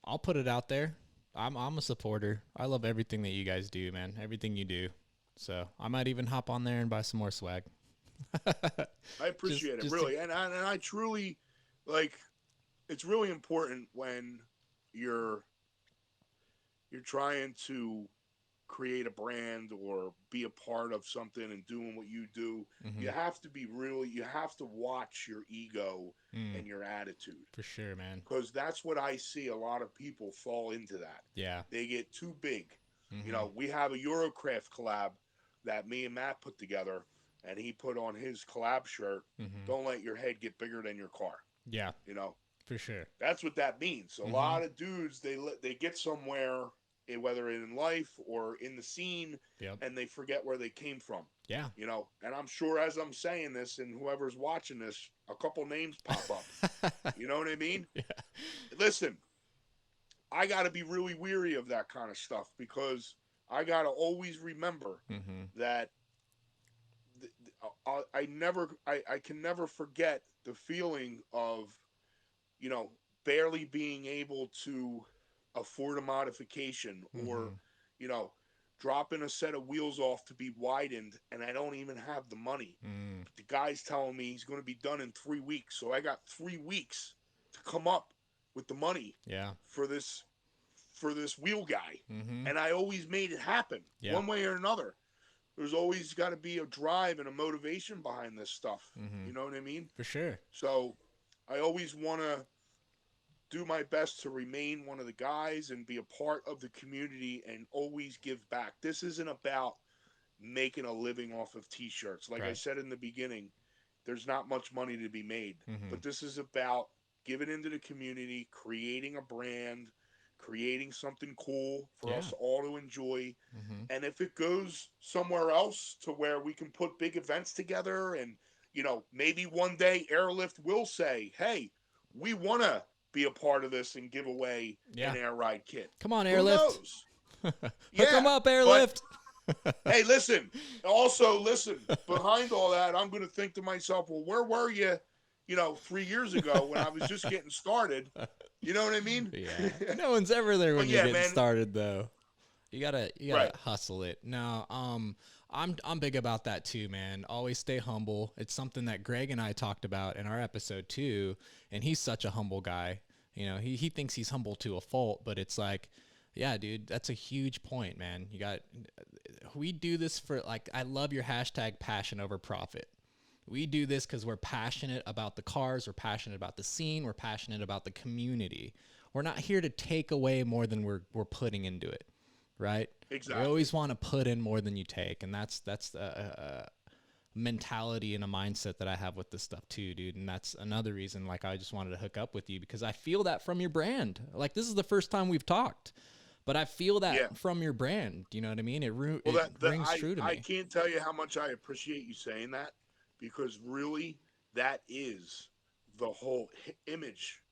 Speaker 1: I'll put it out there. I'm a supporter. I love everything that you guys do, man. Everything you do. So I might even hop on there and buy some more swag.
Speaker 2: I appreciate it really, and I truly like. It's really important when you're trying to create a brand or be a part of something and doing what you do.
Speaker 1: Mm-hmm.
Speaker 2: You have to watch your ego and your attitude.
Speaker 1: For sure, man.
Speaker 2: Because that's what I see a lot of people fall into that.
Speaker 1: Yeah.
Speaker 2: They get too big.
Speaker 1: Mm-hmm.
Speaker 2: You know, we have a Eurocraft collab that me and Matt put together, and he put on his collab shirt, don't let your head get bigger than your car.
Speaker 1: Yeah.
Speaker 2: You know?
Speaker 1: For sure.
Speaker 2: That's what that means. A lot of dudes, they get somewhere, whether in life or in the scene, and they forget where they came from.
Speaker 1: Yeah.
Speaker 2: You know, and I'm sure as I'm saying this and whoever's watching this, a couple names pop up. You know what I mean?
Speaker 1: Yeah.
Speaker 2: Listen, I got to be really weary of that kind of stuff because I got to always remember that I can never forget the feeling of, you know, barely being able to afford a modification or, you know, dropping a set of wheels off to be widened and I don't even have the money. But the guy's telling me he's going to be done in 3 weeks. So I got 3 weeks to come up with the money for this wheel guy. And I always made it happen one way or another. There's always got to be a drive and a motivation behind this stuff. You know what I mean?
Speaker 1: For sure.
Speaker 2: So I always want to do my best to remain one of the guys and be a part of the community and always give back. This isn't about making a living off of T-shirts. Like I said in the beginning, there's not much money to be made. But this is about giving into the community, creating a brand, creating something cool for us all to enjoy. And if it goes somewhere else to where we can put big events together and, you know, maybe one day Airlift will say, hey, we want to be a part of this and give away an air ride kit.
Speaker 1: Come on, Airlift.
Speaker 2: Who knows?
Speaker 1: Hook them up, Airlift.
Speaker 2: Hey, listen, behind all that, I'm going to think to myself, well, where were you, 3 years ago when I was just getting started? You know what I mean?
Speaker 1: Yeah. No one's ever there when you're getting started, though. You
Speaker 2: Right.
Speaker 1: gotta hustle it. No, I'm big about that too, man. Always stay humble. It's something that Greg and I talked about in our episode too, and he's such a humble guy. You know, he thinks he's humble to a fault, but it's like, yeah, dude, that's a huge point, man. We do this for, like, I love your hashtag passion over profit. We do this because we're passionate about the cars, we're passionate about the scene, we're passionate about the community. We're not here to take away more than we're putting into it, right?
Speaker 2: Exactly.
Speaker 1: You always want to put in more than you take, and that's a mentality and a mindset that I have with this stuff too, dude. And that's another reason, like, I just wanted to hook up with you, because I feel that from your brand. Like, this is the first time we've talked, but I feel that from your brand. You know what I mean? It rings true to me.
Speaker 2: I can't tell you how much I appreciate you saying that, because really that is the whole image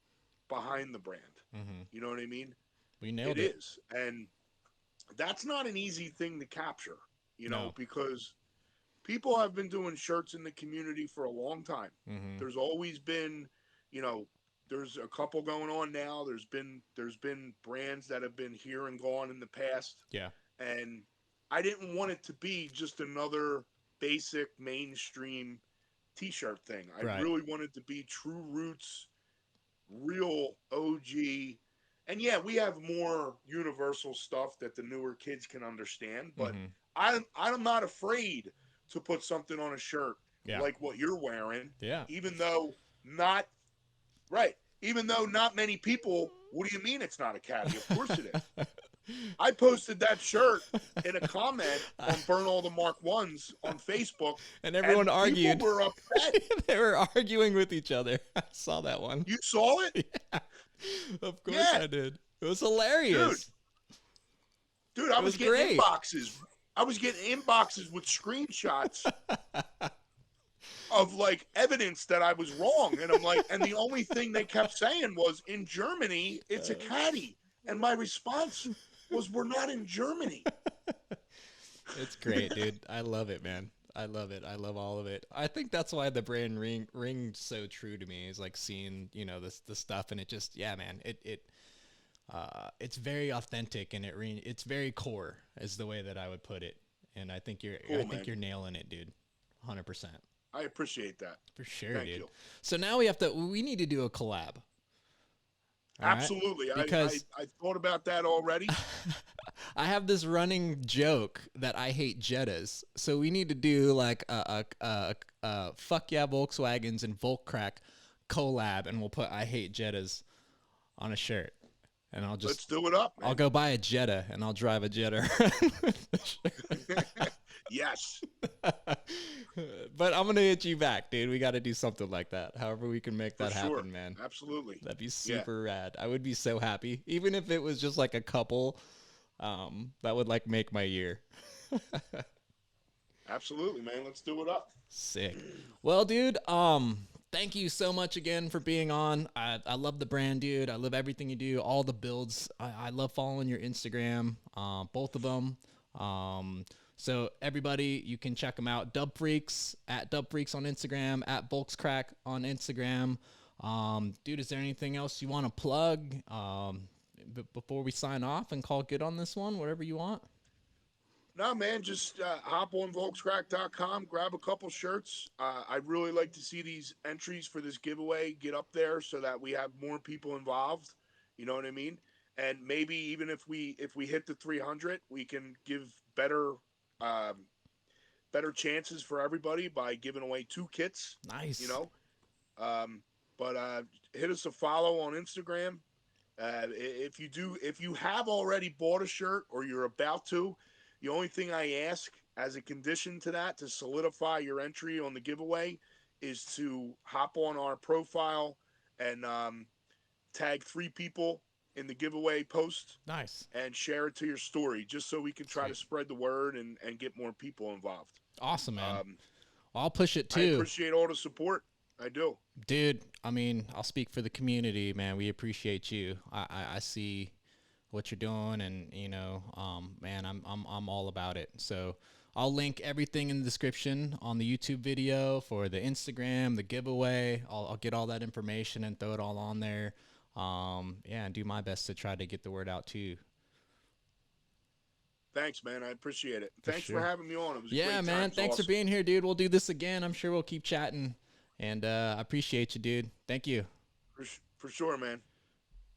Speaker 2: behind the brand.
Speaker 1: Mm-hmm.
Speaker 2: You know what I mean?
Speaker 1: We nailed it.
Speaker 2: It is. And that's not an easy thing to capture, because people have been doing shirts in the community for a long time.
Speaker 1: Mm-hmm.
Speaker 2: There's always been, there's a couple going on now. There's been brands that have been here and gone in the past.
Speaker 1: Yeah.
Speaker 2: And I didn't want it to be just another basic mainstream t-shirt thing. I really wanted to be true roots, real OG. And yeah, we have more universal stuff that the newer kids can understand, but I'm not afraid to put something on a shirt like what you're wearing.
Speaker 1: Yeah.
Speaker 2: Even though not many people, what do you mean it's not a caddy? Of course it is. I posted that shirt in a comment on Burn All the Mark Ones on Facebook.
Speaker 1: And everyone argued.
Speaker 2: People were upset.
Speaker 1: They were arguing with each other. I saw that one.
Speaker 2: You saw it?
Speaker 1: Yeah. Of course I did. It was hilarious.
Speaker 2: Dude, I was getting inboxes. I was getting inboxes with screenshots of, like, evidence that I was wrong. And I'm like, and the only thing they kept saying was, in Germany, it's a caddy. And my response was, we're not in Germany.
Speaker 1: It's great, dude. I love it, man. I love it. I love all of it. I think that's why the brand rings so true to me, is like seeing, the stuff, and it just, yeah, man, it's very authentic, and it's very core, is the way that I would put it. And I think you're nailing it, dude. 100%.
Speaker 2: I appreciate that.
Speaker 1: For sure,
Speaker 2: Thank
Speaker 1: dude.
Speaker 2: you.
Speaker 1: So now we need to do a collab. All
Speaker 2: Absolutely.
Speaker 1: Right? Because
Speaker 2: I thought about that already.
Speaker 1: I have this running joke that I hate Jettas. So we need to do like a Fuck Yeah Volkswagens and Volkswagen collab, and we'll put I hate Jettas on a shirt. And
Speaker 2: let's do it up, man.
Speaker 1: I'll go buy a Jetta and I'll drive a Jetta.
Speaker 2: Yes.
Speaker 1: But I'm going to hit you back, dude. We got to do something like that. However we can make that happen, man.
Speaker 2: Absolutely.
Speaker 1: That'd be super rad. I would be so happy. Even if it was just like a couple, that would like make my year.
Speaker 2: Absolutely, man. Let's do it up.
Speaker 1: Sick. Well, dude, thank you so much again for being on. I love the brand, dude. I love everything you do, all the builds. I love following your Instagram, both of them. So everybody, you can check them out. Dub Freaks, at Dub Freaks on Instagram, at Volkscrack on Instagram. Dude, is there anything else you want to plug before we sign off and call it good on this one? Whatever you want.
Speaker 2: No, man, just hop on Volkscrack.com, grab a couple shirts. I'd really like to see these entries for this giveaway get up there so that we have more people involved. You know what I mean? And maybe even if we hit the 300, we can give better chances for everybody by giving away 2 kits.
Speaker 1: Nice.
Speaker 2: But hit us a follow on Instagram. If you have already bought a shirt or you're about to, the only thing I ask as a condition to that, to solidify your entry on the giveaway, is to hop on our profile and tag 3 people in the giveaway post.
Speaker 1: Nice.
Speaker 2: And share it to your story, just so we can try to spread the word and get more people involved.
Speaker 1: Awesome, man. I'll push it too.
Speaker 2: I appreciate all the support. I do.
Speaker 1: Dude, I mean, I'll speak for the community, man. We appreciate you. I see what you're doing, and man, I'm all about it. So I'll link everything in the description on the YouTube video for the Instagram, the giveaway. I'll get all that information and throw it all on there. And do my best to try to get the word out to you.
Speaker 2: Thanks, man. I appreciate it.
Speaker 1: For
Speaker 2: Thanks for
Speaker 1: sure.
Speaker 2: having me on. It was a
Speaker 1: Yeah,
Speaker 2: great time.
Speaker 1: man.
Speaker 2: It's
Speaker 1: Thanks for
Speaker 2: awesome.
Speaker 1: being here, dude. We'll do this again. I'm sure we'll keep chatting. And I appreciate you, dude. Thank you.
Speaker 2: For sure, man.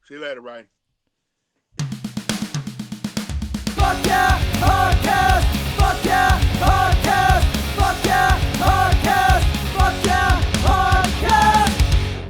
Speaker 2: See you later, Ryan.
Speaker 3: Fuck yeah!